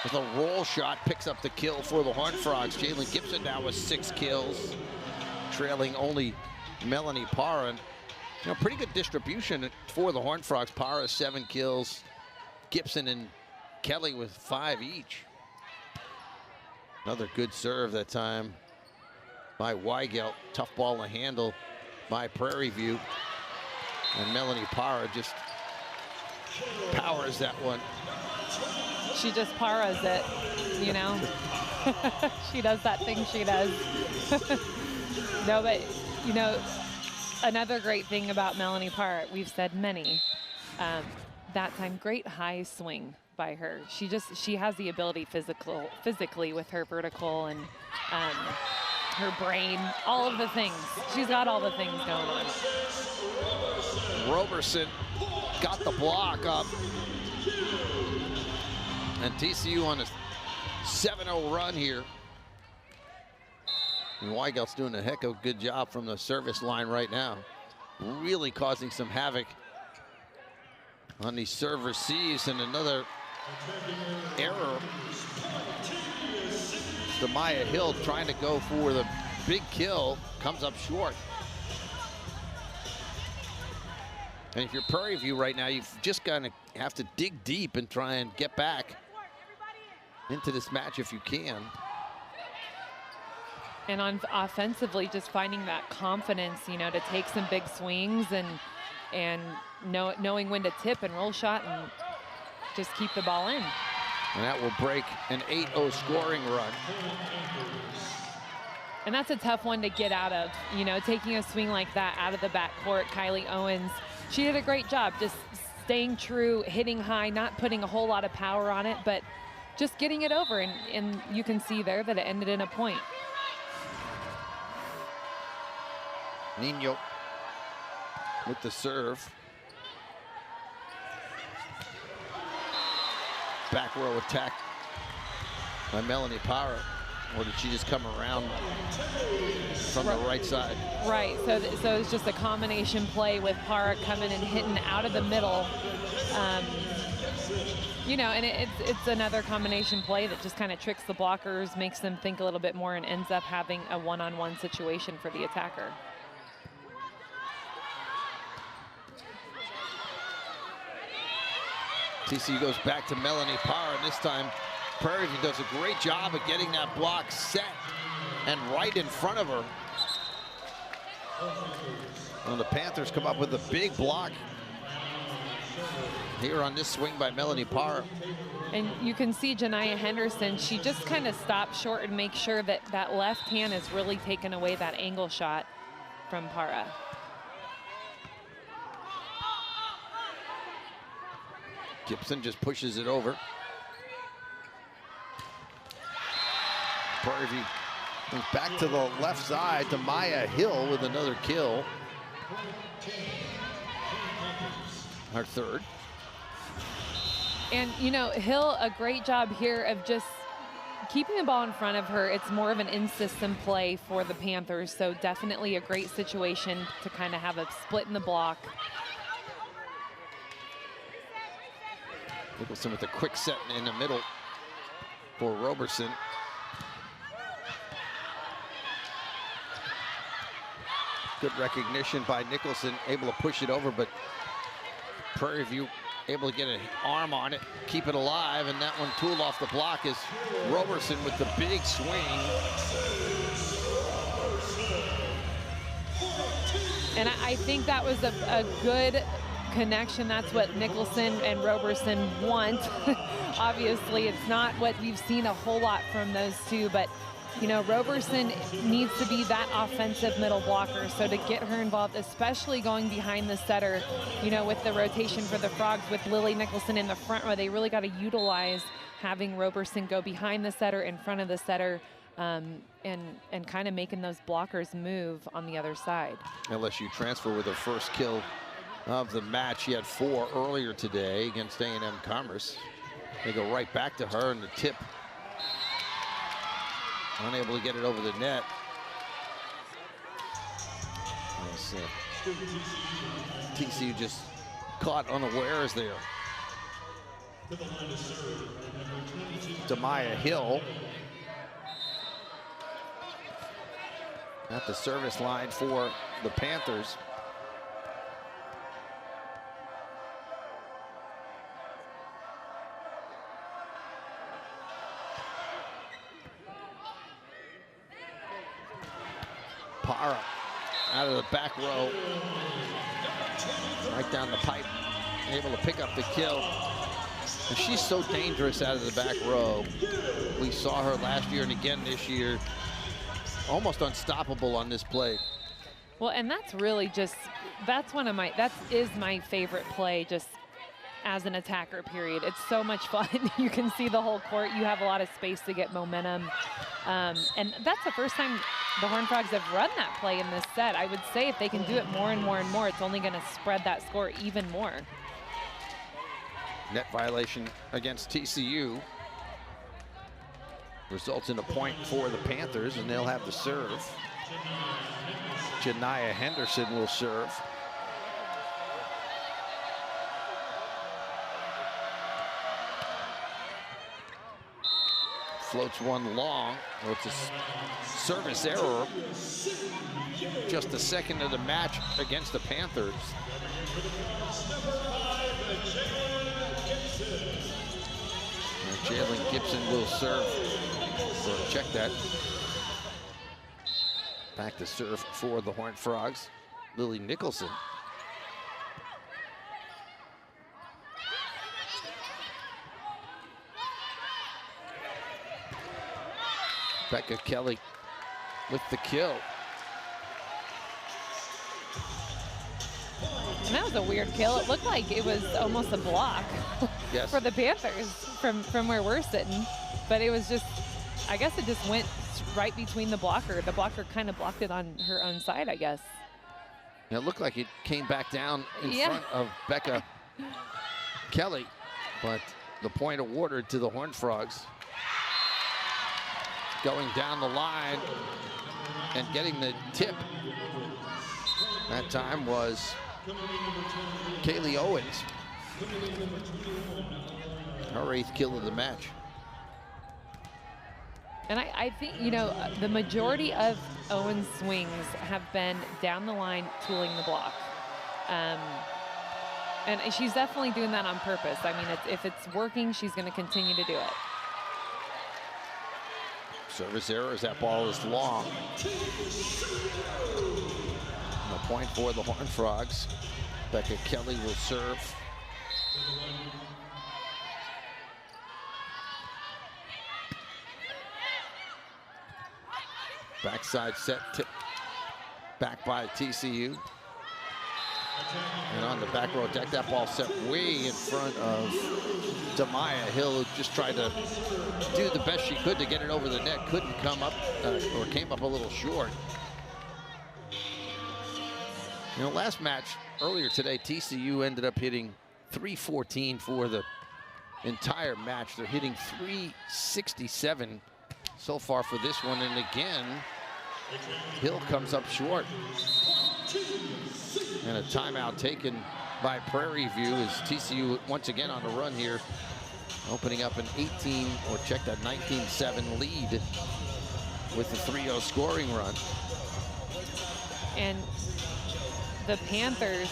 with a roll shot, picks up the kill for the Horned Frogs. Jalen Gibson now with 6 kills, trailing only Melanie Parra. You know, pretty good distribution for the Horned Frogs. Parra 7 kills, Gibson and Kelly with 5 each. Another good serve that time by Weigelt. Tough ball to handle by Prairie View. And Melanie Parra just powers that one. She just Parras it. you know. She does that thing she does. No, but, you know, another great thing about Melanie Parr, we've said many, that time, great high swing by her. She has the ability physically with her vertical and her brain, all of the things. She's got all the things going on. Roberson got the block up. And TCU on a 7-0 run here. And Weigel's doing a heck of a good job from the service line right now. Really causing some havoc on these serve receives, and another error. Ncaa Hill trying to go for the big kill, comes up short. And if you're Prairie View right now, you've just got to have to dig deep and try and get back into this match if you can. And on offensively, just finding that confidence, you know, to take some big swings and knowing when to tip and roll shot and just keep the ball in. And that will break an 8-0 scoring run. And that's a tough one to get out of, you know, taking a swing like that out of the backcourt. Kylie Owens, she did a great job just staying true, hitting high, not putting a whole lot of power on it, but just getting it over. And you can see there that it ended in a point. Nino with the serve. Back row attack by Melanie Parr. Or did she just come around from the right side? Right, so it's just a combination play with Parra coming and hitting out of the middle. You know, and it's another combination play that just kind of tricks the blockers, makes them think a little bit more, and ends up having a one-on-one situation for the attacker. TCU goes back to Melanie Parr, and this time Prairie View does a great job of getting that block set and right in front of her. And the Panthers come up with a big block here on this swing by Melanie Parr. And you can see Janiyah Henderson, she just kind of stops short and makes sure that that left hand is really taking away that angle shot from Parra. Gibson just pushes it over. Prairie View goes back to the left side to Maya Hill with another kill. Our third. And, you know, Hill, a great job here of just keeping the ball in front of her. It's more of an in-system play for the Panthers, so definitely a great situation to kind of have a split in the block. Nicholson with a quick set in the middle for Roberson. Good recognition by Nicholson, able to push it over, but Prairie View able to get an arm on it, keep it alive, and that one tooled off the block is Roberson with the big swing. And I think that was a good connection. That's what Nicholson and Roberson want. Obviously, it's not what we've seen a whole lot from those two, but you know, Roberson needs to be that offensive middle blocker. So to get her involved, especially going behind the setter, you know, with the rotation for the Frogs with Lily Nicholson in the front row, they really got to utilize having Roberson go behind the setter, in front of the setter, and kind of making those blockers move on the other side. LSU transfer with her first kill of the match. She had 4 earlier today against A&M Commerce. They go right back to her, and the tip unable to get it over the net. TCU just caught unawares there. Ncaa Hill at the service line for the Panthers. Parra out of the back row, right down the pipe, able to pick up the kill. And she's so dangerous out of the back row. We saw her last year and again this year. Almost unstoppable on this play. Well, and that's really just, that is my favorite play just as an attacker, period. It's so much fun. You can see the whole court. You have a lot of space to get momentum. And that's the first time the Horned Frogs have run that play in this set. I would say if they can do it more and more and more, it's only going to spread that score even more. Net violation against TCU results in a point for the Panthers, and they'll have the serve. Ncaa Henderson will serve. Floats one long. Oh, it's a service error. Just the second of the match against the Panthers. Jalen Gibson will serve. So check that. Back to serve for the Horned Frogs. Lily Nicholson. Becca Kelly with the kill. And that was a weird kill. It looked like it was almost a block yes. for the Panthers from where we're sitting. But it was just, I guess it just went right between the blocker. The blocker kind of blocked it on her own side, I guess. It looked like it came back down in front of Becca Kelly, but the point awarded to the Horned Frogs. Going down the line and getting the tip. That time was Kaylee Owens. Her 8th kill of the match. And I think, you know, the majority of Owens' swings have been down the line, tooling the block. And she's definitely doing that on purpose. I mean, if it's working, she's going to continue to do it. Service error as that ball is long. And a point for the Horned Frogs. Becca Kelly will serve. Backside set tip back by TCU. And on the back row deck, that ball set way in front of Demaya Hill, who just tried to do the best she could to get it over the net. Couldn't come up, or came up a little short. You know, last match, earlier today, TCU ended up hitting 314 for the entire match. They're hitting 367 so far for this one. And again, Hill comes up short. And a timeout taken by Prairie View as TCU once again on the run here, opening up an 18, or check that, 19-7 lead with the 3-0 scoring run. And the Panthers,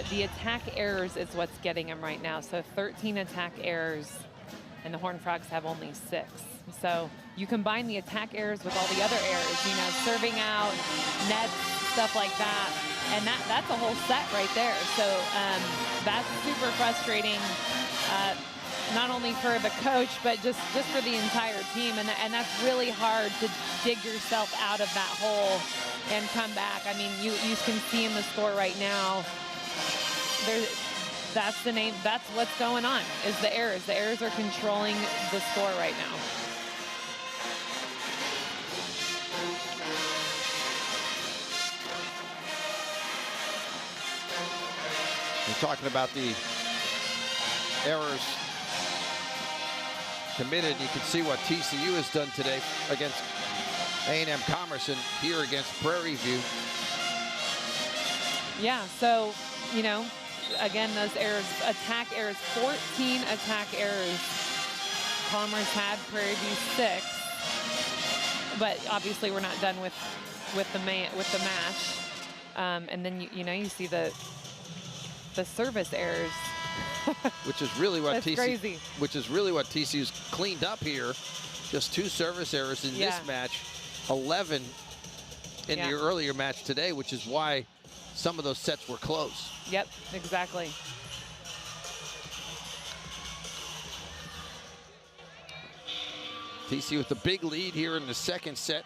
the attack errors is what's getting them right now. So 13 attack errors, and the Horned Frogs have only 6. So you combine the attack errors with all the other errors, you know, serving out, nets, stuff like that. And that's a whole set right there. So that's super frustrating, not only for the coach, but just for the entire team. And that's really hard to dig yourself out of that hole and come back. I mean, you can see in the score right now, that's what's going on, is the errors. The errors are controlling the score right now. We're talking about the errors committed. You can see what TCU has done today against A&M Commerce and here against Prairie View. Yeah, so, you know, again, those errors, attack errors, 14 attack errors. Commerce had, Prairie View 6. But obviously we're not done with the match. And then, you know, you see the service errors. Which is really what crazy. Which is really what TCU's cleaned up here. Just 2 service errors in this match, 11 in the earlier match today, which is why some of those sets were close. Yep, exactly. TCU with the big lead here in the second set.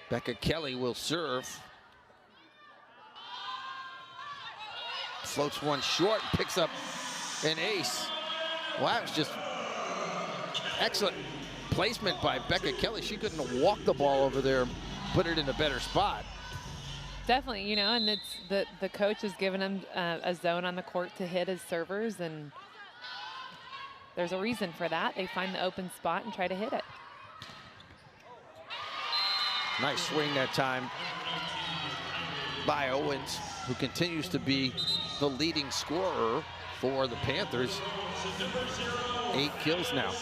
Becca Kelly will serve. Floats one short, picks up an ace. Well, that was just excellent placement by Becca Kelly. She couldn't have walked the ball over there, put it in a better spot. Definitely, you know, and it's the coach has given him a zone on the court to hit his servers, and there's a reason for that. They find the open spot and try to hit it. Nice swing that time by Owens, who continues to be the leading scorer for the Panthers. 8 kills now.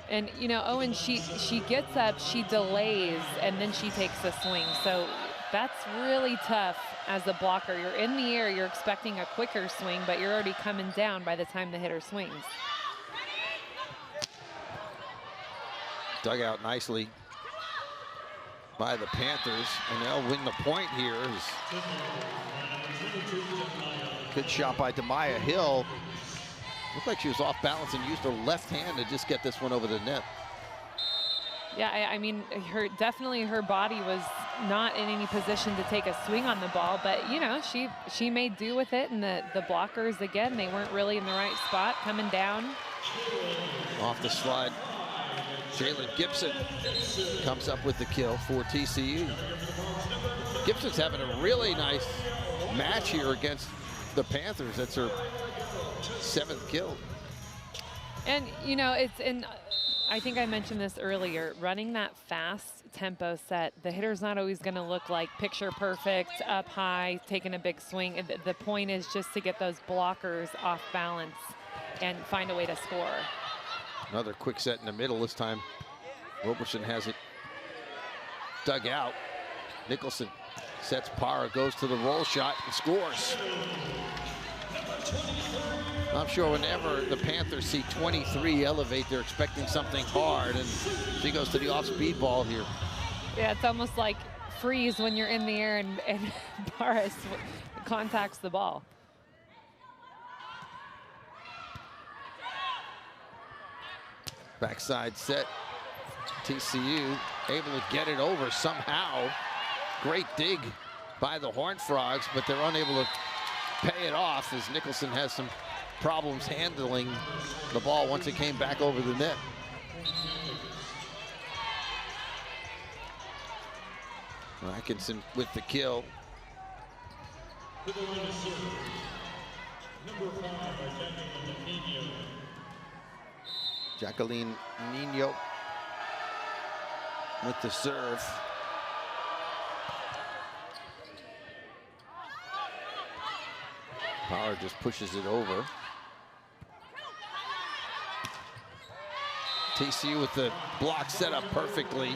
And, you know, Owen, she gets up, she delays, and then she takes a swing. So that's really tough as a blocker. You're in the air, you're expecting a quicker swing, but you're already coming down by the time the hitter swings. Dug out nicely by the Panthers, and they'll win the point here. Good shot by Demaya Hill. Looked like she was off balance and used her left hand to just get this one over the net. Yeah, I mean, definitely her body was not in any position to take a swing on the ball, but, you know, she made do with it, and the blockers, again, they weren't really in the right spot, coming down. Off the slide, Jalen Gibson comes up with the kill for TCU. Gibson's having a really nice match here against the Panthers. That's her 7th kill. And, you know, I think I mentioned this earlier, running that fast tempo set, the hitter's not always going to look like picture perfect, up high, taking a big swing. The point is just to get those blockers off balance and find a way to score. Another quick set in the middle this time. Roberson has it dug out. Nicholson sets Parra, goes to the roll shot and scores. I'm sure whenever the Panthers see 23 elevate, they're expecting something hard, and she goes to the off-speed ball here. Yeah, it's almost like freeze when you're in the air and Parra contacts the ball. Backside set. TCU able to get it over somehow. Great dig by the Horned Frogs, but they're unable to pay it off as Nicholson has some problems handling the ball once it came back over the net. Atkinson with the kill. Jacqueline Nino with the serve. Power just pushes it over. TCU with the block set up perfectly.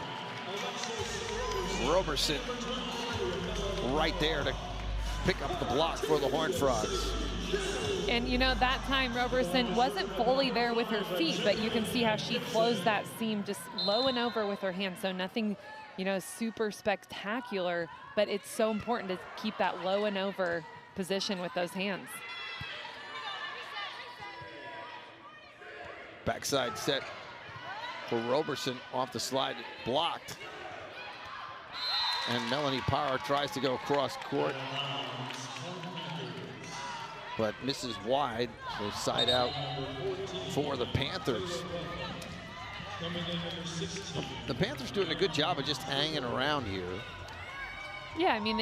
Roberson right there to pick up the block for the Horned Frogs. And, you know, that time Roberson wasn't fully there with her feet, but you can see how she closed that seam just low and over with her hands. So nothing, you know, super spectacular, but it's so important to keep that low and over position with those hands. Backside set for Roberson, off the slide, blocked. And Melanie Parra tries to go across court, but misses wide, so side out for the Panthers. The Panthers doing a good job of just hanging around here. Yeah, I mean,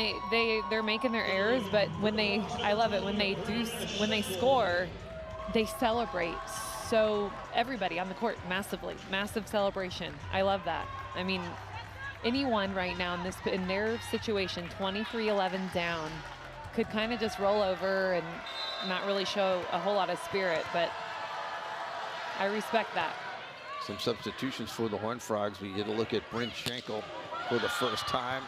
they're making their errors, but I love it when they score, they celebrate. So everybody on the court, massive celebration. I love that. I mean, anyone right now in their situation, 23-11 down, could kind of just roll over and not really show a whole lot of spirit, but I respect that. Some substitutions for the Horned Frogs. We get a look at Bryn Schenkel for the first time.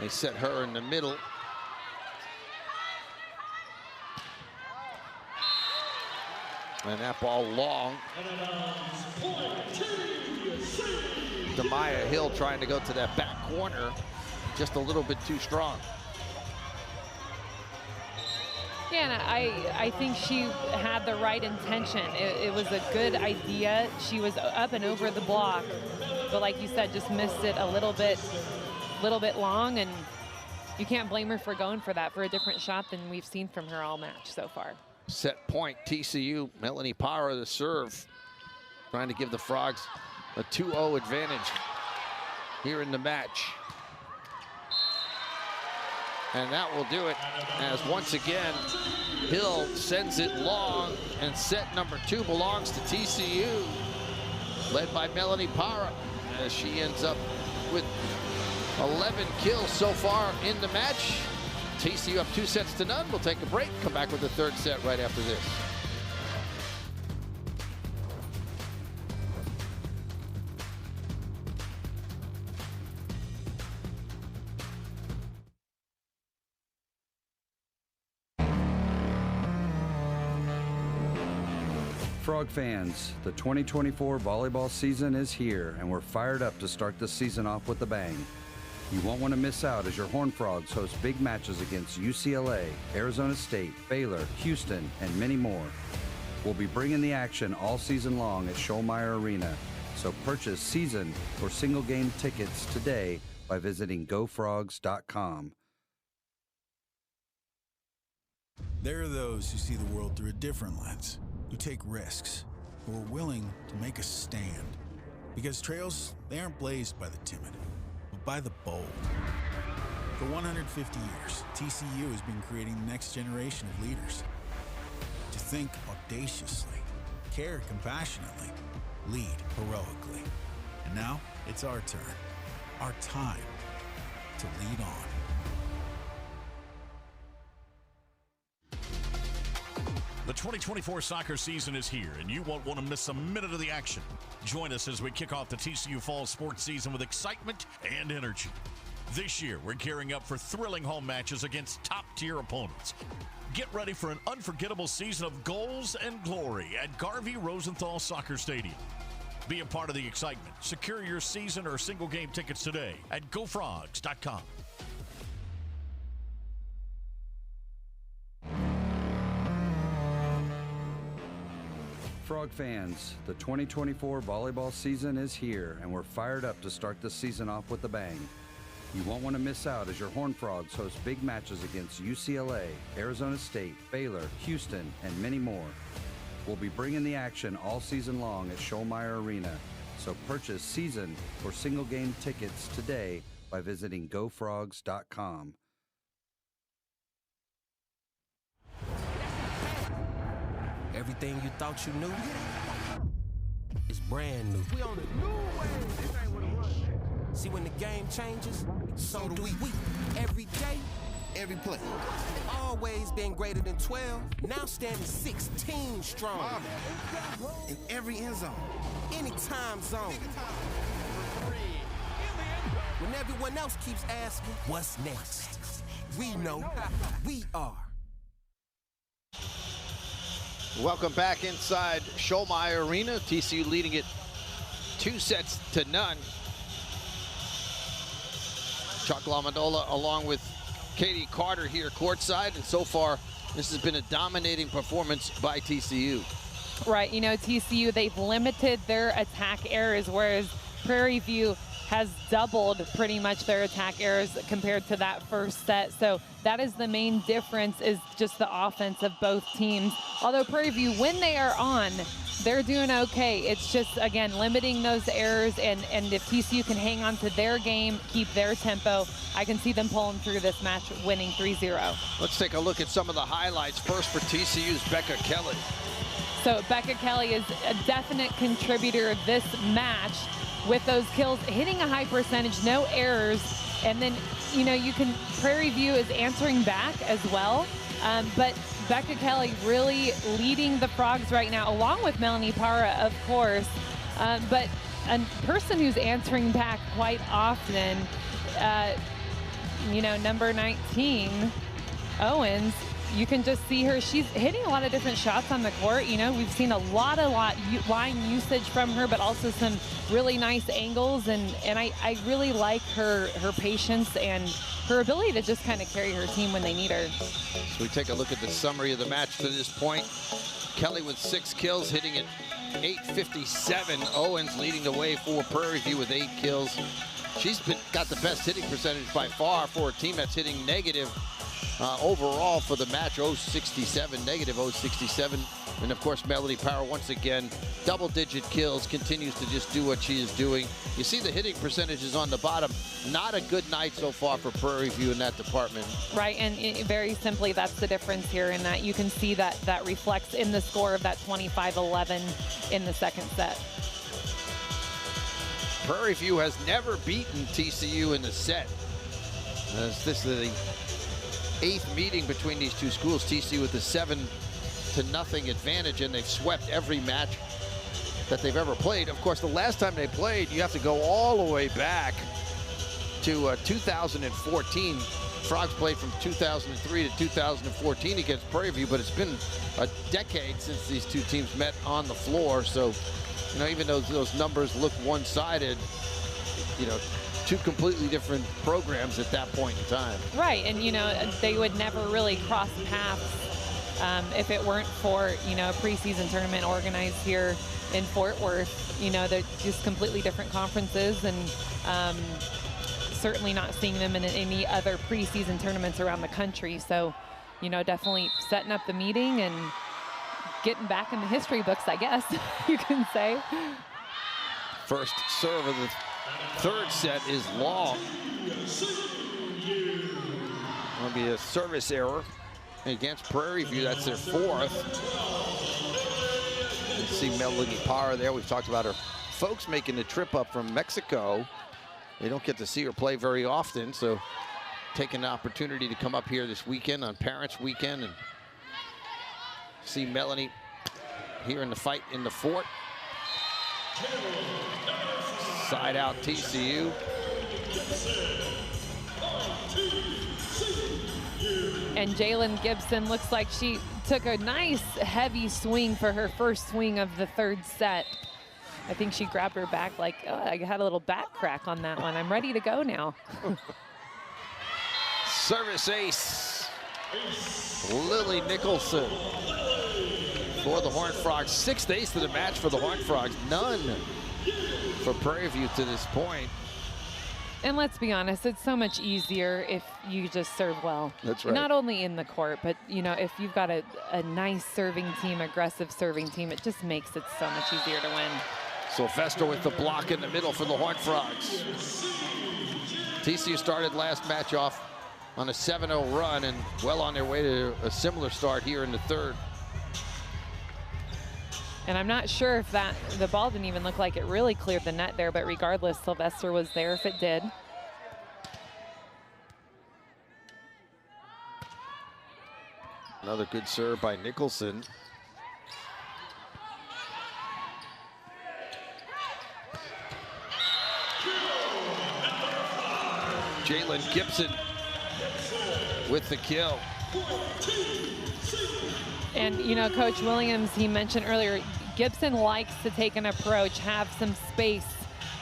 They set her in the middle. And that ball long. Demaya Hill trying to go to that back corner, just a little bit too strong. Yeah, and I think she had the right intention. It was a good idea. She was up and over the block, but like you said, just missed it a little bit long, and you can't blame her for going for that, for a different shot than we've seen from her all match so far. Set point, TCU, Melanie Power, the serve, trying to give the Frogs a 2-0 advantage here in the match. And that will do it, as once again, Hill sends it long, and set number 2 belongs to TCU, led by Melanie Power, as she ends up with 11 kills so far in the match. TCU up 2-0. We'll take a break, come back with the third set right after this. Frog fans, the 2024 volleyball season is here, and we're fired up to start the season off with a bang. You won't want to miss out as your Horned Frogs host big matches against UCLA, Arizona State, Baylor, Houston, and many more. We'll be bringing the action all season long at Schollmeyer Arena, so purchase season or single game tickets today by visiting gofrogs.com. There are those who see the world through a different lens, who take risks, who are willing to make a stand. Because trails, they aren't blazed by the timid, but by the bold. For 150 years, TCU has been creating the next generation of leaders. To think audaciously, care compassionately, lead heroically. And now, it's our turn, our time to lead on. The 2024 soccer season is here, and you won't want to miss a minute of the action. Join us as we kick off the TCU fall sports season with excitement and energy. This year, we're gearing up for thrilling home matches against top-tier opponents. Get ready for an unforgettable season of goals and glory at Garvey Rosenthal Soccer Stadium. Be a part of the excitement. Secure your season or single-game tickets today at gofrogs.com. Frog fans, the 2024 volleyball season is here, and we're fired up to start the season off with a bang. You won't want to miss out as your Horned Frogs host big matches against UCLA, Arizona State, Baylor, Houston, and many more. We'll be bringing the action all season long at Schollmeyer Arena, so purchase season or single game tickets today by visiting gofrogs.com. Everything you thought you knew is brand new. We on a new wave. This ain't what it was. See, when the game changes, so do we. Every day, every play. Always been greater than 12. Now standing 16 strong. In every end zone. Any time zone. When everyone else keeps asking, what's next? We know. We are. Welcome back inside Schollmeyer Arena. TCU leading it 2-0. Chuck Lamandola along with Katie Carter here courtside, and so far this has been a dominating performance by TCU. Right, you know, TCU, they've limited their attack errors, whereas Prairie View has doubled pretty much their attack errors compared to that first set. So that is the main difference, is just the offense of both teams. Although Prairie View, when they are on, they're doing okay. It's just, again, limiting those errors, and if TCU can hang on to their game, keep their tempo, I can see them pulling through this match, winning 3-0. Let's take a look at some of the highlights. First for TCU's Becca Kelly. So Becca Kelly is a definite contributor this match with those kills, hitting a high percentage, no errors. And then, you know, you can, Prairie View is answering back as well. But Becca Kelly really leading the Frogs right now, along with Melanie Para, of course. But a person who's answering back quite often, you know, number 19, Owens, you can just see her. She's hitting a lot of different shots on the court. You know, we've seen a lot line usage from her, but also some really nice angles. And I really like her patience and her ability to just kind of carry her team when they need her. So we take a look at the summary of the match to this point. Kelly with 6 kills, hitting at .857. Owens leading the way for Prairie View with 8 kills. She's got the best hitting percentage by far for a team that's hitting negative overall for the match, .067, negative .067. And of course, Melody Power, once again, double-digit kills, continues to just do what she is doing. You see the hitting percentages on the bottom. Not a good night so far for Prairie View in that department. Right, and very simply, that's the difference here in that you can see that that reflects in the score of that 25-11 in the second set. Prairie View has never beaten TCU in the set. This is the 8th meeting between these two schools. TCU with the 7-0 advantage, and they've swept every match that they've ever played. Of course, the last time they played, you have to go all the way back to 2014. Frogs played from 2003 to 2014 against Prairie View, but it's been a decade since these two teams met on the floor. So, you know, even though those numbers look one-sided, you know, two completely different programs at that point in time. Right, and you know, they would never really cross paths if it weren't for, you know, a preseason tournament organized here in Fort Worth. You know, they're just completely different conferences, and certainly not seeing them in any other preseason tournaments around the country. So, you know, definitely setting up the meeting and getting back in the history books, I guess you can say. First serve of the third set is long. It'll be a service error against Prairie View. That's their 4th. You see Melody Power there. We've talked about her folks making the trip up from Mexico. They don't get to see her play very often, so taking the opportunity to come up here this weekend on Parents Weekend and see Melanie here in the fight in the fort. Side out TCU. And Jalen Gibson looks like she took a nice heavy swing for her first swing of the third set. I think she grabbed her back like, oh, I had a little back crack on that one. I'm ready to go now. Service ace. Lily Nicholson for the Horned Frogs. 6th ace of the match for the Horned Frogs. None for Prairie View to this point. And let's be honest, it's so much easier if you just serve well. That's right. Not only in the court, but you know, if you've got a nice serving team, aggressive serving team, it just makes it so much easier to win. Sylvester with the block in the middle for the Horned Frogs. TCU started last match off on a 7-0 run and well on their way to a similar start here in the third. And I'm not sure if the ball didn't even look like it really cleared the net there, but regardless, Sylvester was there if it did. Another good serve by Nicholson. Jalen Gibson with the kill. And, you know, Coach Williams, he mentioned earlier, Gibson likes to take an approach, have some space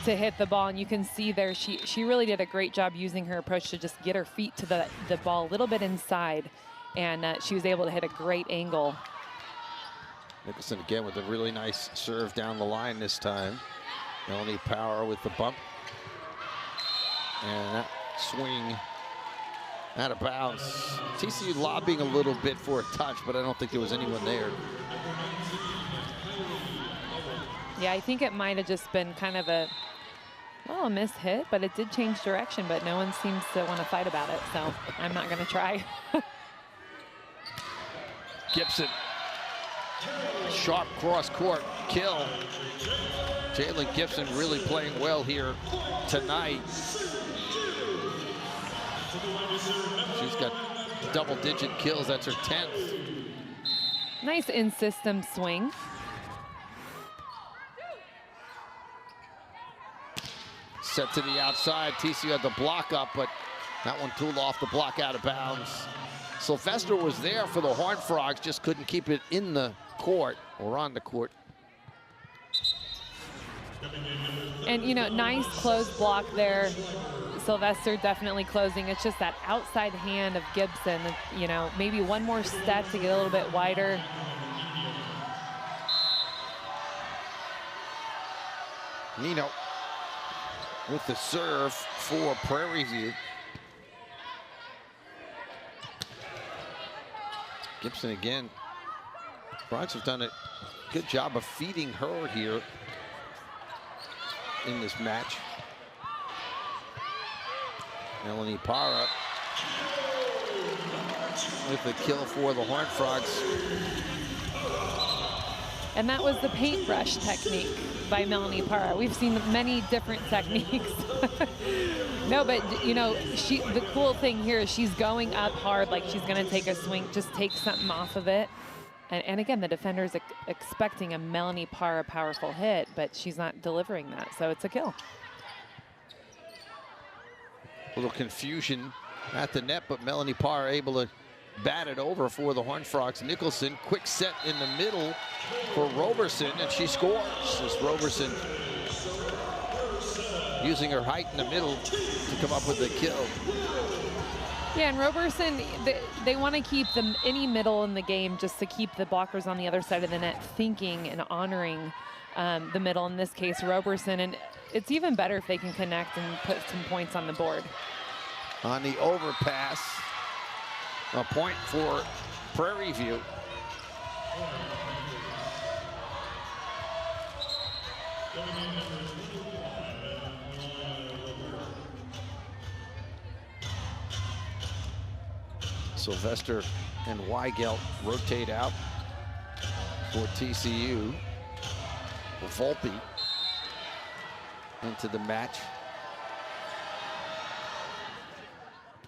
to hit the ball. And you can see there, she really did a great job using her approach to just get her feet to the ball a little bit inside. And she was able to hit a great angle. Nicholson again with a really nice serve down the line this time. Melanie Power with the bump. And that swing out of bounds. TCU lobbying a little bit for a touch, but I don't think there was anyone there. Yeah, I think it might have just been kind of a miss hit, but it did change direction, but no one seems to want to fight about it, so I'm not going to try. Gibson. Sharp cross court kill. Jalen Gibson really playing well here tonight. She's got double-digit kills. That's her 10th. Nice in-system swing. Set to the outside. TCU had the block up, but that one tooled off the block out of bounds. Sylvester was there for the Horned Frogs, just couldn't keep it in the court or on the court. And, you know, nice close block there. Sylvester definitely closing. It's just that outside hand of Gibson, you know, maybe one more step to get a little bit wider. Nino with the serve for Prairie View. Gibson again. Frogs have done a good job of feeding her here in this match. Melanie Parra with the kill for the Horned Frogs. And that was the paintbrush technique by Melanie Parra. We've seen many different techniques. No, but you know, the cool thing here is she's going up hard like she's gonna take a swing, just take something off of it. And again, the defender's expecting a Melanie Parra powerful hit, but she's not delivering that, so it's a kill. A little confusion at the net, but Melanie Parra able to bat it over for the Horned Frogs. Nicholson, quick set in the middle for Roberson, and she scores. As Roberson using her height in the middle to come up with the kill. Yeah, and Roberson, they want to keep any middle in the game just to keep the blockers on the other side of the net thinking and honoring the middle, in this case, Roberson. And it's even better if they can connect and put some points on the board. On the overpass, a point for Prairie View. Sylvester and Weigelt rotate out for TCU. Volpe into the match,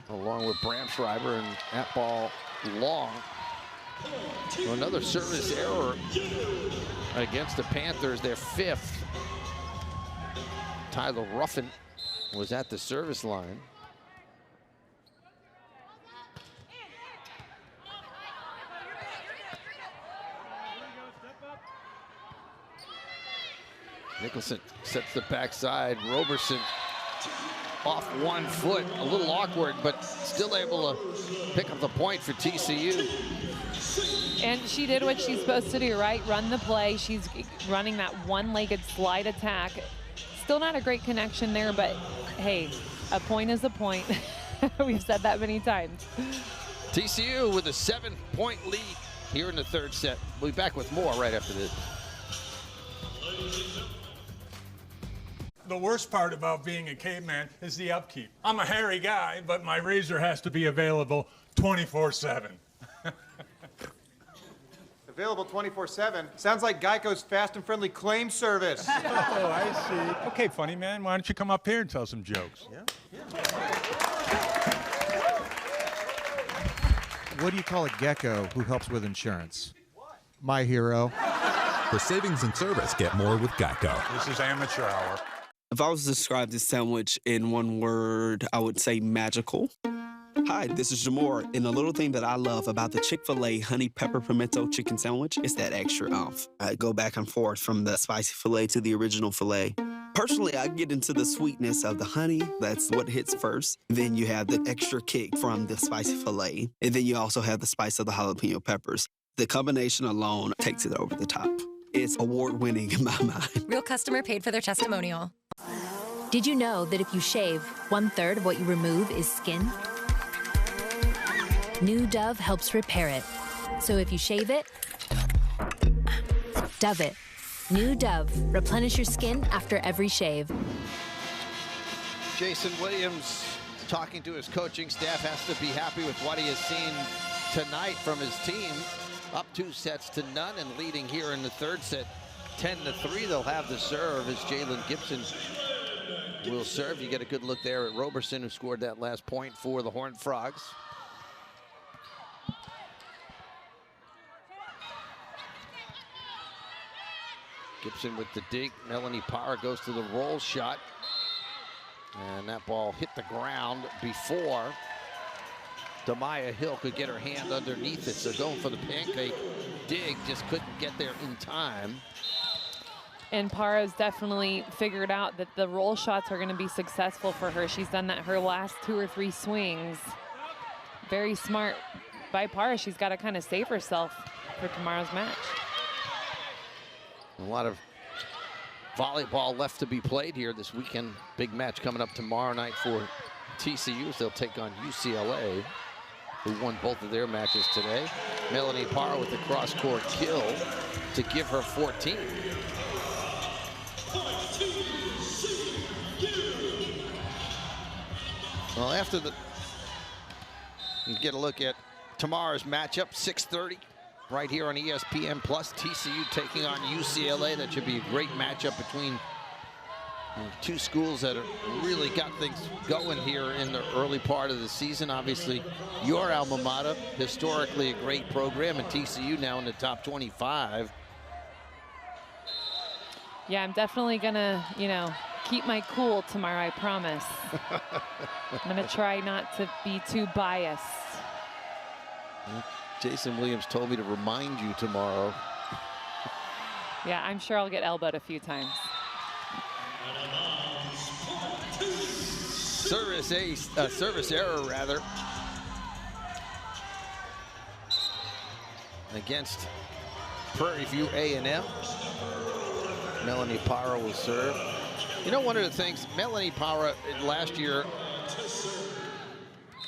along with Bramschreiber, and that ball long. Another service error against the Panthers, their 5th. Tyler Ruffin was at the service line. Nicholson sets the backside. Roberson off 1 foot, a little awkward, but still able to pick up the point for TCU. And she did what she's supposed to do, right? Run the play. She's running that one-legged slide attack. Still not a great connection there, but hey, a point is a point. We've said that many times. TCU with a 7-point lead here in the 3rd set. We'll be back with more right after this. The worst part about being a caveman is the upkeep. I'm a hairy guy, but my razor has to be available 24/7. Available 24/7? Sounds like Geico's fast and friendly claim service. Oh, I see. Okay, funny man, why don't you come up here and tell some jokes? What do you call a gecko who helps with insurance? My hero. For savings and service, get more with Geico. This is amateur hour. If I was to describe this sandwich in one word, I would say magical. Hi, this is Jamor, and the little thing that I love about the Chick-fil-A honey pepper pimento chicken sandwich is that extra oomph. I go back and forth from the spicy filet to the original filet. Personally, I get into the sweetness of the honey. That's what hits first. Then you have the extra kick from the spicy filet, and then you also have the spice of the jalapeno peppers. The combination alone takes it over the top. It's award-winning in my mind. Real customer paid for their testimonial. Did you know that if you shave, 1/3 of what you remove is skin? New Dove helps repair it. So if you shave it, Dove it. New Dove. Replenish your skin after every shave. Jason Williams talking to his coaching staff, has to be happy with what he has seen tonight from his team. Up 2-0 and leading here in the 3rd set, 10-3. They'll have the serve as Jalen Gibson will serve. You get a good look there at Roberson, who scored that last point for the Horned Frogs. Gibson with the dig. Melanie Parra goes to the roll shot. And that ball hit the ground before Demaya Hill could get her hand underneath it. So going for the pancake dig, just couldn't get there in time. And Parra's definitely figured out that the roll shots are going to be successful for her. She's done that her last 2 or 3 swings. Very smart by Parra. She's got to kind of save herself for tomorrow's match. A lot of volleyball left to be played here this weekend. Big match coming up tomorrow night for TCU. They'll take on UCLA, who won both of their matches today. Melanie Parra with the cross-court kill to give her 14. Well, after the, you get a look at tomorrow's matchup, 6:30, right here on ESPN Plus. TCU taking on UCLA. That should be a great matchup between two schools that have really got things going here in the early part of the season. Obviously, your alma mater, historically a great program, and TCU now in the top 25. Yeah, I'm definitely gonna, keep my cool tomorrow, I promise. I'm gonna try not to be too biased. Jason Williams told me to remind you tomorrow. Yeah, I'm sure I'll get elbowed a few times. Service error, rather, against Prairie View A&M. Melanie Parra will serve. One of the things, Melanie Parra last year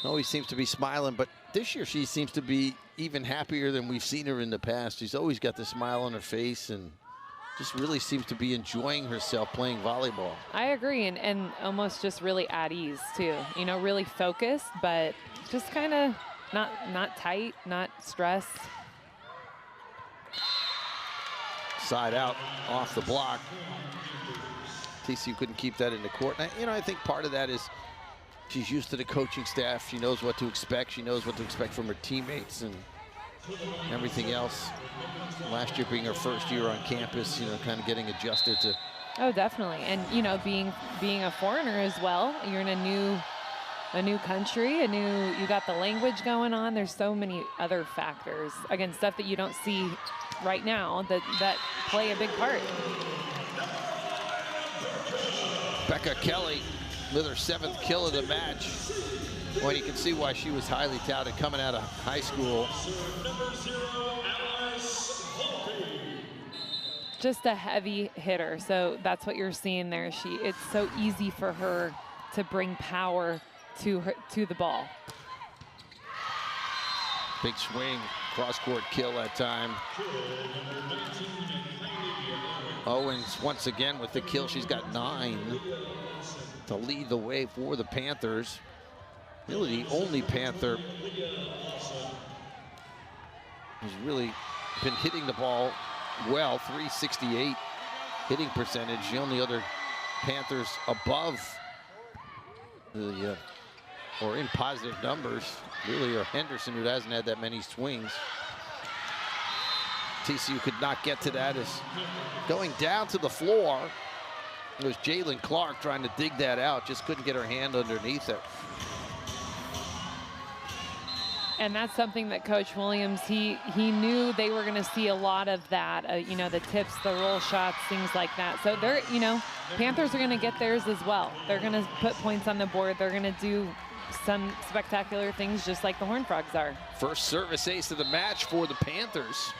always seems to be smiling, but this year she seems to be even happier than we've seen her in the past. She's always got the smile on her face and just really seems to be enjoying herself playing volleyball. I agree, and almost just really at ease too. Really focused, but just kind of not tight, not stressed. Side out off the block. TCU couldn't keep that in the court. And I think part of that is she's used to the coaching staff. She knows what to expect. She knows what to expect from her teammates and everything else. Last year being her first year on campus, kind of getting adjusted to. Oh, definitely. And, being a foreigner as well, you're in a new country, you got the language going on. There's so many other factors, again, stuff that you don't see right now that play a big part. Becca Kelly with her 7th kill of the match. Well, you can see why she was highly touted coming out of high school. Just a heavy hitter, so that's what you're seeing there. It's so easy for her to bring power to the ball. Big swing, cross-court kill that time. Owens once again with the kill. She's got 9 to lead the way for the Panthers. Really the only Panther who's really been hitting the ball well, 368 hitting percentage. The only other Panthers above the or in positive numbers really are Henderson, who hasn't had that many swings. TCU could not get to that. As going down to the floor, it was Jalen Clark trying to dig that out, just couldn't get her hand underneath it. And that's something that Coach Williams, he knew they were going to see a lot of that, the tips, the roll shots, things like that. So they're, Panthers are going to get theirs as well. They're going to put points on the board. They're going to do some spectacular things just like the Horned Frogs are. First service ace of the match for the Panthers.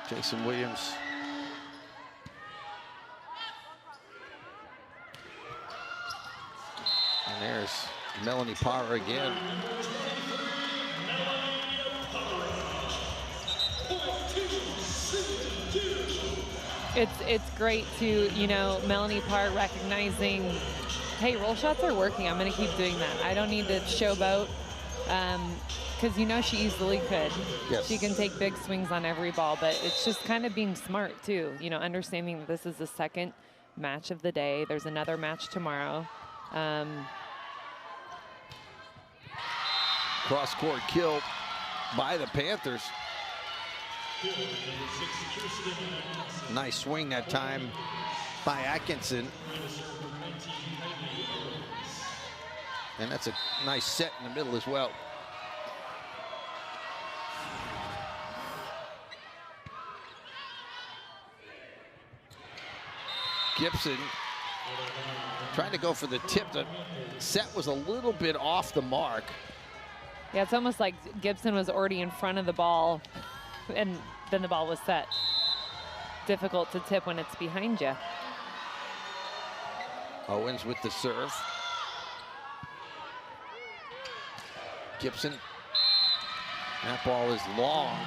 Jason Williams. And there's Melanie Parra again. It's great to, Melanie Parra recognizing, hey, roll shots are working. I'm going to keep doing that. I don't need to showboat. Because she easily could. Yes. She can take big swings on every ball, but it's just kind of being smart too. Understanding that this is the second match of the day. There's another match tomorrow. Cross-court kill by the Panthers. Nice swing that time by Atkinson. And that's a nice set in the middle as well. Gibson trying to go for the tip. The set was a little bit off the mark. Yeah, it's almost like Gibson was already in front of the ball, and then the ball was set. Difficult to tip when it's behind you. Owens with the serve. Gibson. That ball is long.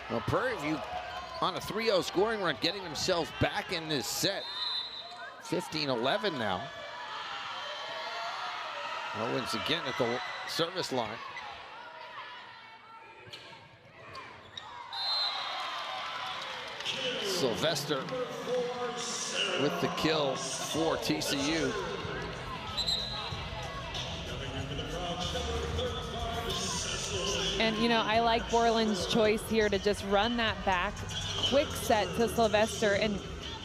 Well, Prairie View on a 3-0 scoring run, getting themselves back in this set. 15-11 now. Owens again at the service line. Sylvester with the kill for TCU. And, you know, I like Borland's choice here to just run that back quick set to Sylvester. And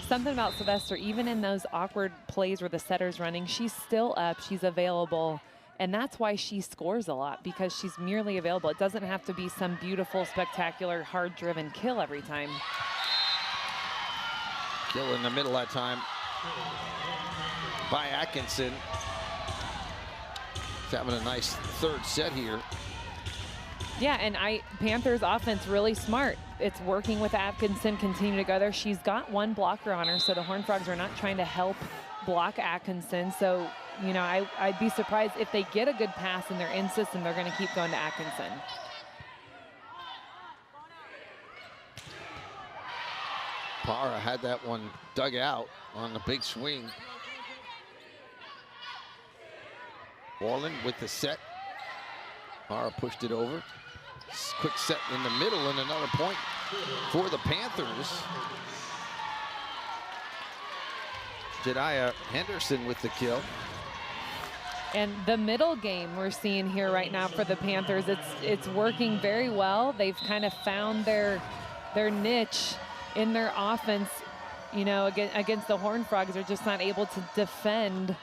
something about Sylvester, even in those awkward plays where the setter's running, she's still up, she's available. And that's why she scores a lot, because she's merely available. It doesn't have to be some beautiful, spectacular, hard-driven kill every time. Kill in the middle that time by Atkinson. He's having a nice third set here. Yeah, and Panthers offense really smart. It's working with Atkinson, continue to go there. She's got one blocker on her, so the Horned Frogs are not trying to help block Atkinson. So, you know, I'd be surprised if they get a good pass and they're in system, they're going to keep going to Atkinson. Parra had that one dug out on the big swing. Borland with the set. Parra pushed it over. Quick set in the middle and another point for the Panthers. Jediah Henderson with the kill. And the middle game we're seeing here right now for the Panthers, it's working very well. They've kind of found their niche in their offense. You know, against the Horned Frogs, they're just not able to defend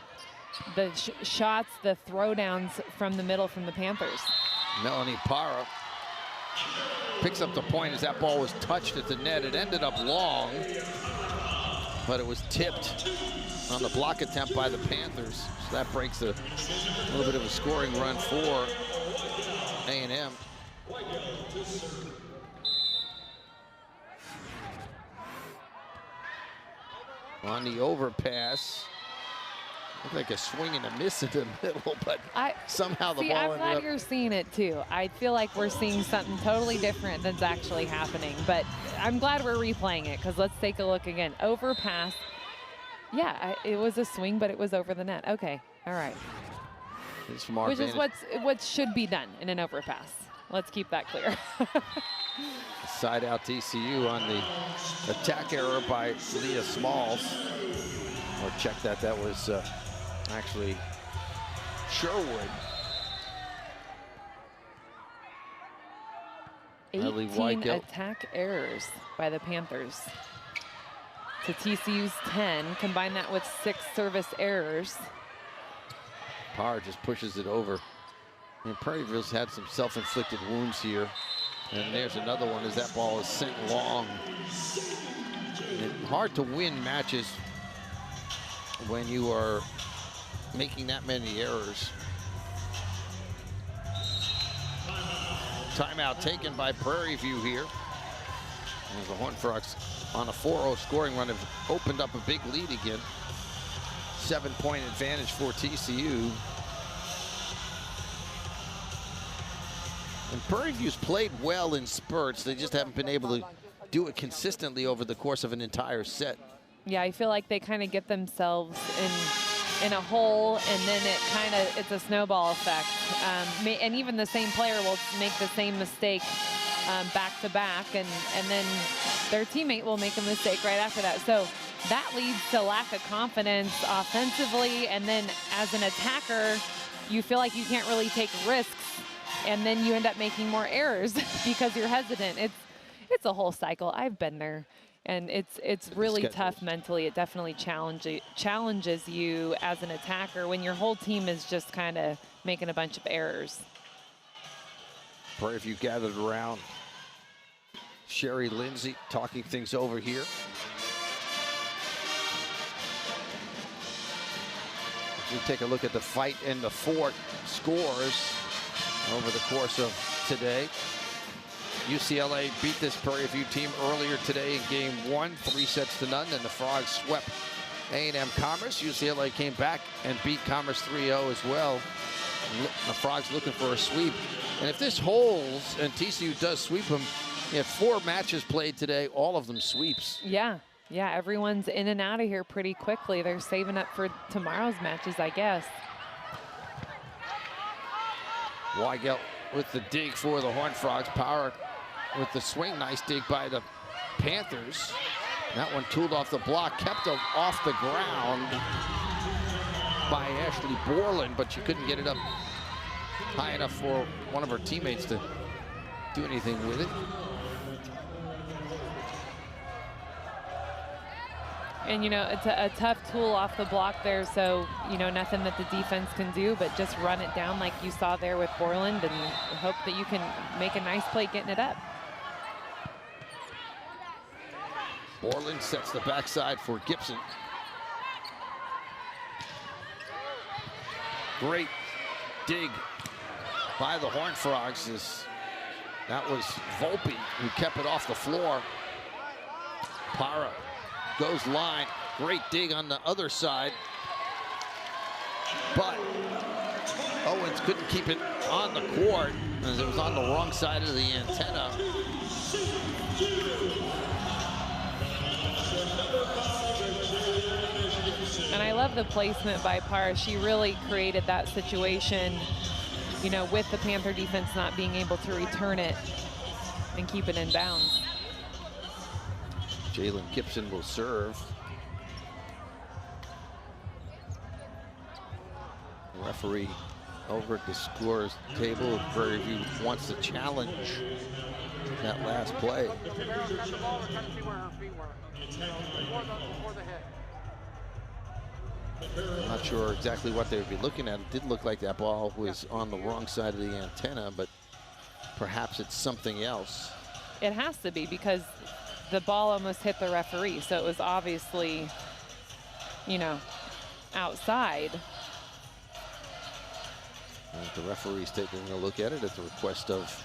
the shots, the throwdowns from the middle from the Panthers. Melanie Parra picks up the point as that ball was touched at the net. It ended up long, but it was tipped on the block attempt by the Panthers. So that breaks a little bit of a scoring run for A&M. On the overpass. Looked like a swing and a miss in the middle, but somehow the ball I'm ended glad up. you're seeing it too. I feel like we're seeing something totally different that's actually happening, but I'm glad we're replaying it, because let's take a look again. Overpass. Yeah, it was a swing, but it was over the net. Okay, all right. It's from our Which is vantage. what should be done in an overpass. Let's keep that clear. Side out TCU on the attack error by Leah Smalls. Or check that was actually Sherwood. 18 attack errors by the Panthers to TCU's 10. Combine that with 6 service errors. Parr just pushes it over. And Prairie View's had some self-inflicted wounds here. And there's another one as that ball is sent long. And hard to win matches when you are making that many errors. Timeout taken by Prairie View here. As the Horned Frogs on a 4-0 scoring run have opened up a big lead again. 7-point advantage for TCU. And Prairie View's played well in spurts. They just haven't been able to do it consistently over the course of an entire set. Yeah, I feel like they kind of get themselves in a hole, and then it's a snowball effect. And even the same player will make the same mistake back to back, and then their teammate will make a mistake right after that. So that leads to lack of confidence offensively, and then as an attacker, you feel like you can't really take risks, and then you end up making more errors because you're hesitant. It's a whole cycle. I've been there. And it's really tough mentally. It definitely challenges you as an attacker when your whole team is just kind of making a bunch of errors. Prairie View gathered around. Sherry Lindsay talking things over here. We take a look at the fight in the fort scores over the course of today. UCLA beat this Prairie View team earlier today in game 1, 3-0. And the Frogs swept A&M Commerce. UCLA came back and beat Commerce 3-0 as well. The Frogs looking for a sweep. And if this holds and TCU does sweep them, you have 4 matches played today, all of them sweeps. Yeah, everyone's in and out of here pretty quickly. They're saving up for tomorrow's matches, I guess. Weigelt with the dig for the Horned Frogs. Power with the swing. Nice dig by the Panthers. That one tooled off the block, kept it off the ground by Ashley Borland, but she couldn't get it up high enough for one of her teammates to do anything with it. And, you know, it's a tough tool off the block there, so, you know, nothing that the defense can do but just run it down like you saw there with Borland and hope that you can make a nice play getting it up. Borland sets the backside for Gibson. Great dig by the Horned Frogs. That was Volpe who kept it off the floor. Para goes line. Great dig on the other side. But Owens couldn't keep it on the court as it was on the wrong side of the antenna. And I love the placement by Para. She really created that situation, you know, with the Panther defense not being able to return it and keep it in bounds. Jalen Gibson will serve. Referee over at the scores table. Prairie View wants to challenge that last play. I'm not sure exactly what they would be looking at. It did look like that ball was on the wrong side of the antenna, but perhaps it's something else. It has to be because the ball almost hit the referee, so it was obviously, you know, outside. And the referee's taking a look at it at the request of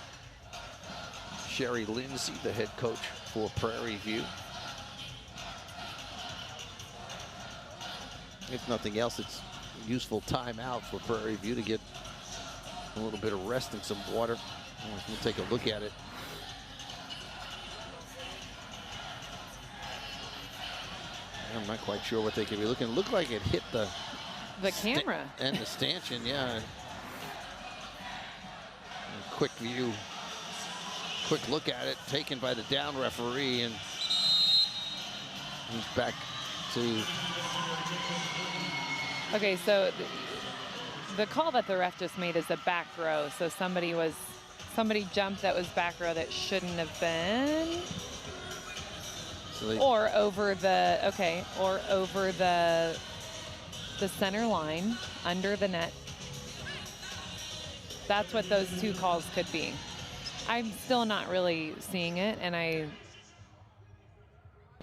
Sherry Lindsay, the head coach for Prairie View. If nothing else, it's a useful timeout for Prairie View to get a little bit of rest and some water. We'll take a look at it. I'm not quite sure what they could be looking. It looked like it hit the camera and the stanchion, yeah. Quick view, quick look at it, taken by the down referee, and he's back to. Okay, so the call that the ref just made is a back row. So somebody jumped that was back row that shouldn't have been. So or over the center line, under the net. That's what those two calls could be. I'm still not really seeing it, and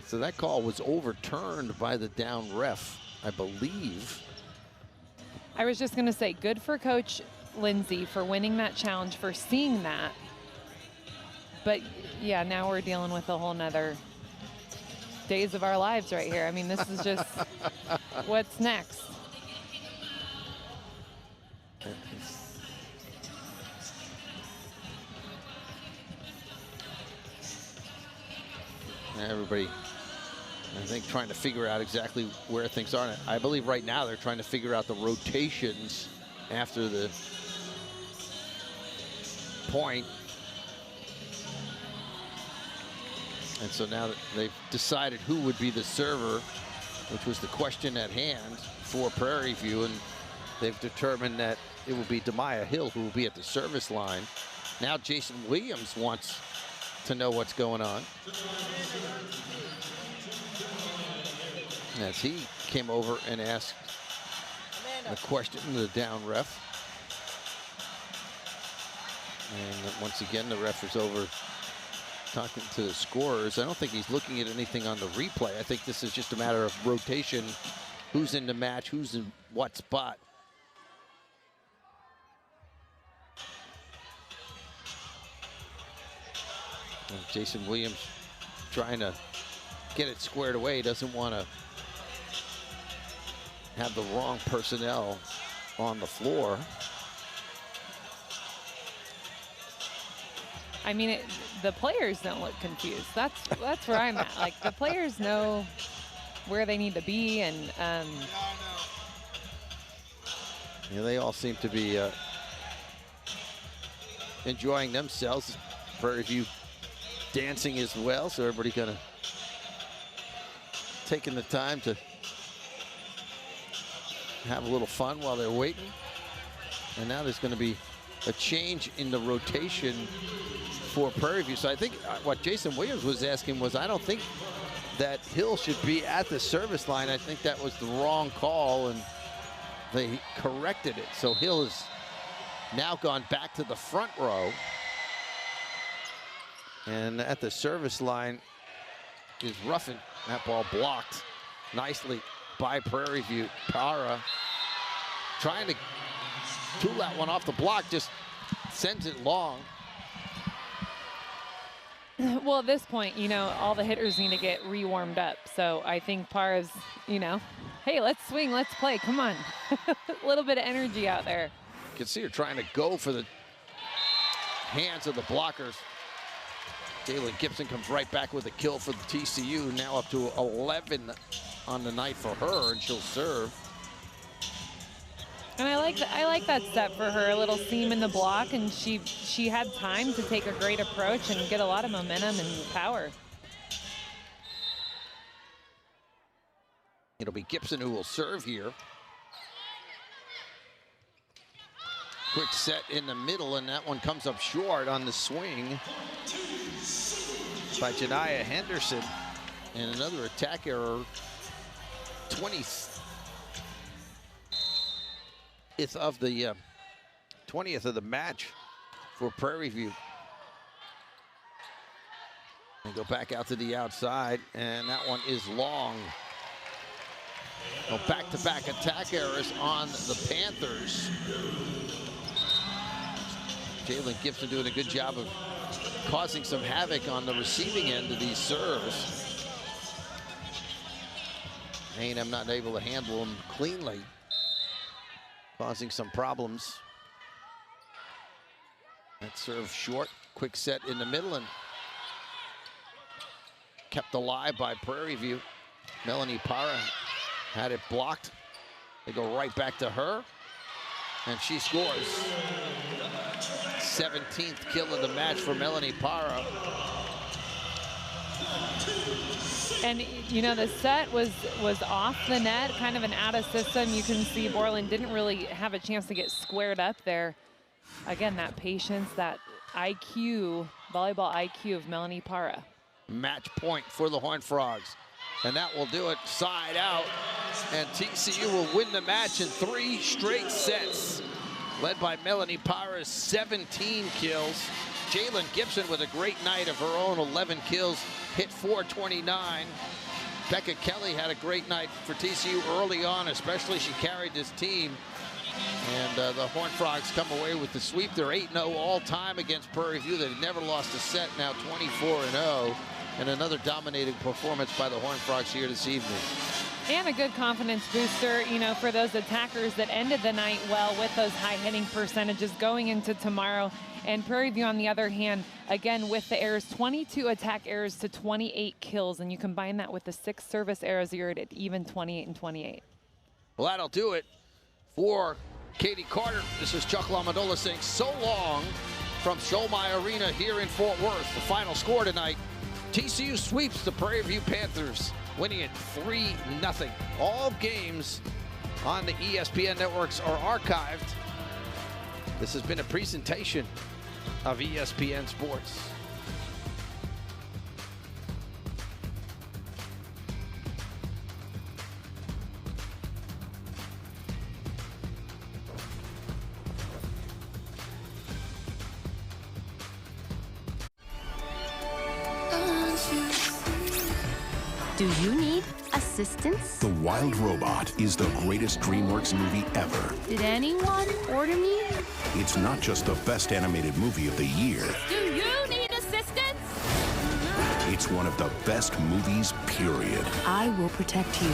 So that call was overturned by the down ref, I believe. I was just going to say, good for Coach Lindsay for winning that challenge, for seeing that. But yeah, now we're dealing with a whole nother days of our lives right here. I mean, this is just what's next. Everybody, I think, trying to figure out exactly where things are. I believe right now they're trying to figure out the rotations after the point. And so now that they've decided who would be the server, which was the question at hand for Prairie View, and they've determined that it will be Demaya Hill who will be at the service line. Now Jason Williams wants to know what's going on, as he came over and asked a question to the down ref. And once again, the ref is over talking to the scorers. I don't think he's looking at anything on the replay. I think this is just a matter of rotation who's in the match, who's in what spot. And Jason Williams trying to get it squared away, doesn't want to have the wrong personnel on the floor. I mean, the players don't look confused. That's where I'm at. Like, the players know where they need to be, and yeah, they all seem to be enjoying themselves. Prairie View dancing as well, so everybody kind of taking the time to have a little fun while they're waiting. And now there's going to be a change in the rotation for Prairie View. So I think what Jason Williams was asking was, I don't think that Hill should be at the service line. I think that was the wrong call, and they corrected it. So Hill has now gone back to the front row. And at the service line is Ruffin. That ball blocked nicely by Prairie View. Para trying to tool that one off the block, just sends it long. well, at this point, you know, all the hitters need to get re-warmed up. So I think Para's, you know, hey, let's swing, let's play, come on. A little bit of energy out there. You can see her trying to go for the hands of the blockers. Jalen Gibson comes right back with a kill for the TCU, now up to 11 on the night for her, and she'll serve. And I like that step for her, a little seam in the block, and she had time to take a great approach and get a lot of momentum and power. It'll be Gibson who will serve here. Quick set in the middle, and that one comes up short on the swing by Janiah Henderson. And another attack error, 20th of the 20th of the match for Prairie View. They go back out to the outside, and that one is long. Back-to-back attack errors on the Panthers. Jalen Gibson doing a good job of causing some havoc on the receiving end of these serves. A&M not able to handle them cleanly, causing some problems. That serve short, quick set in the middle, and kept alive by Prairie View. Melanie Para had it blocked. They go right back to her, and she scores. 17th kill of the match for Melanie Para. And, you know, the set was off the net, kind of an out of system. You can see Borland didn't really have a chance to get squared up there. Again, that patience, that IQ, volleyball IQ of Melanie Para. Match point for the Horned Frogs. And that will do it side out. And TCU will win the match in 3 straight sets. Led by Melanie Para's 17 kills. Jalen Gibson with a great night of her own, 11 kills, hit .429. Becca Kelly had a great night for TCU early on, especially she carried this team. And the Horned Frogs come away with the sweep. They're 8-0 all time against Prairie View. They've never lost a set, now 24-0. And another dominating performance by the Horned Frogs here this evening. And a good confidence booster, you know, for those attackers that ended the night well with those high hitting percentages going into tomorrow. And Prairie View, on the other hand, again with the errors, 22 attack errors to 28 kills. And you combine that with the 6 service errors, you're at even 28 and 28. Well, that'll do it for Katie Carter. This is Chuck LaMandola saying so long from Scholmeyer Arena here in Fort Worth. The final score tonight, TCU sweeps the Prairie View Panthers, winning it 3-0. All games on the ESPN networks are archived. This has been a presentation of ESPN Sports. Do you need a assistance? The Wild Robot is the greatest DreamWorks movie ever. Did anyone order me? It's not just the best animated movie of the year. Do you need assistance? It's one of the best movies, period. I will protect you.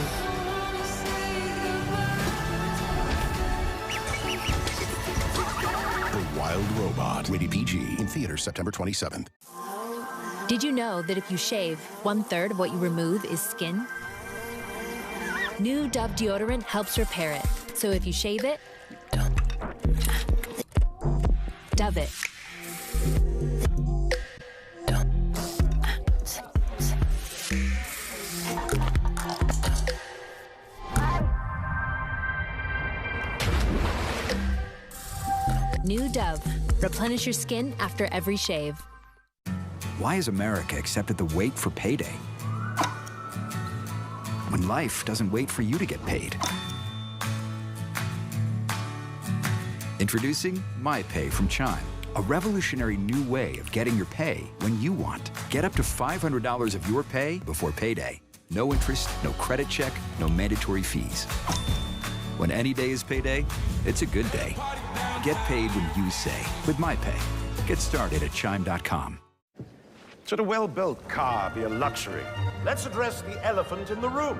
The Wild Robot. Rated PG. In theaters September 27th. Did you know that if you shave, 1/3 of what you remove is skin? New Dove deodorant helps repair it. So if you shave it, Dove it. New Dove. Replenish your skin after every shave. Why has America accepted the wait for payday? When life doesn't wait for you to get paid. Introducing My Pay from Chime, a revolutionary new way of getting your pay when you want. Get up to $500 of your pay before payday. No interest, no credit check, no mandatory fees. When any day is payday, it's a good day. Get paid when you say with My Pay. Get started at Chime.com. Should a well-built car be a luxury? Let's address the elephant in the room.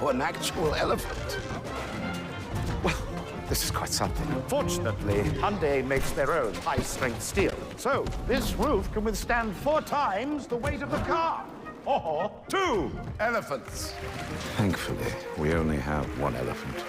Oh, an actual elephant. Well, this is quite something. Fortunately, Hyundai makes their own high-strength steel. So, this roof can withstand 4 times the weight of the car. Or 2 elephants. Thankfully, we only have one elephant.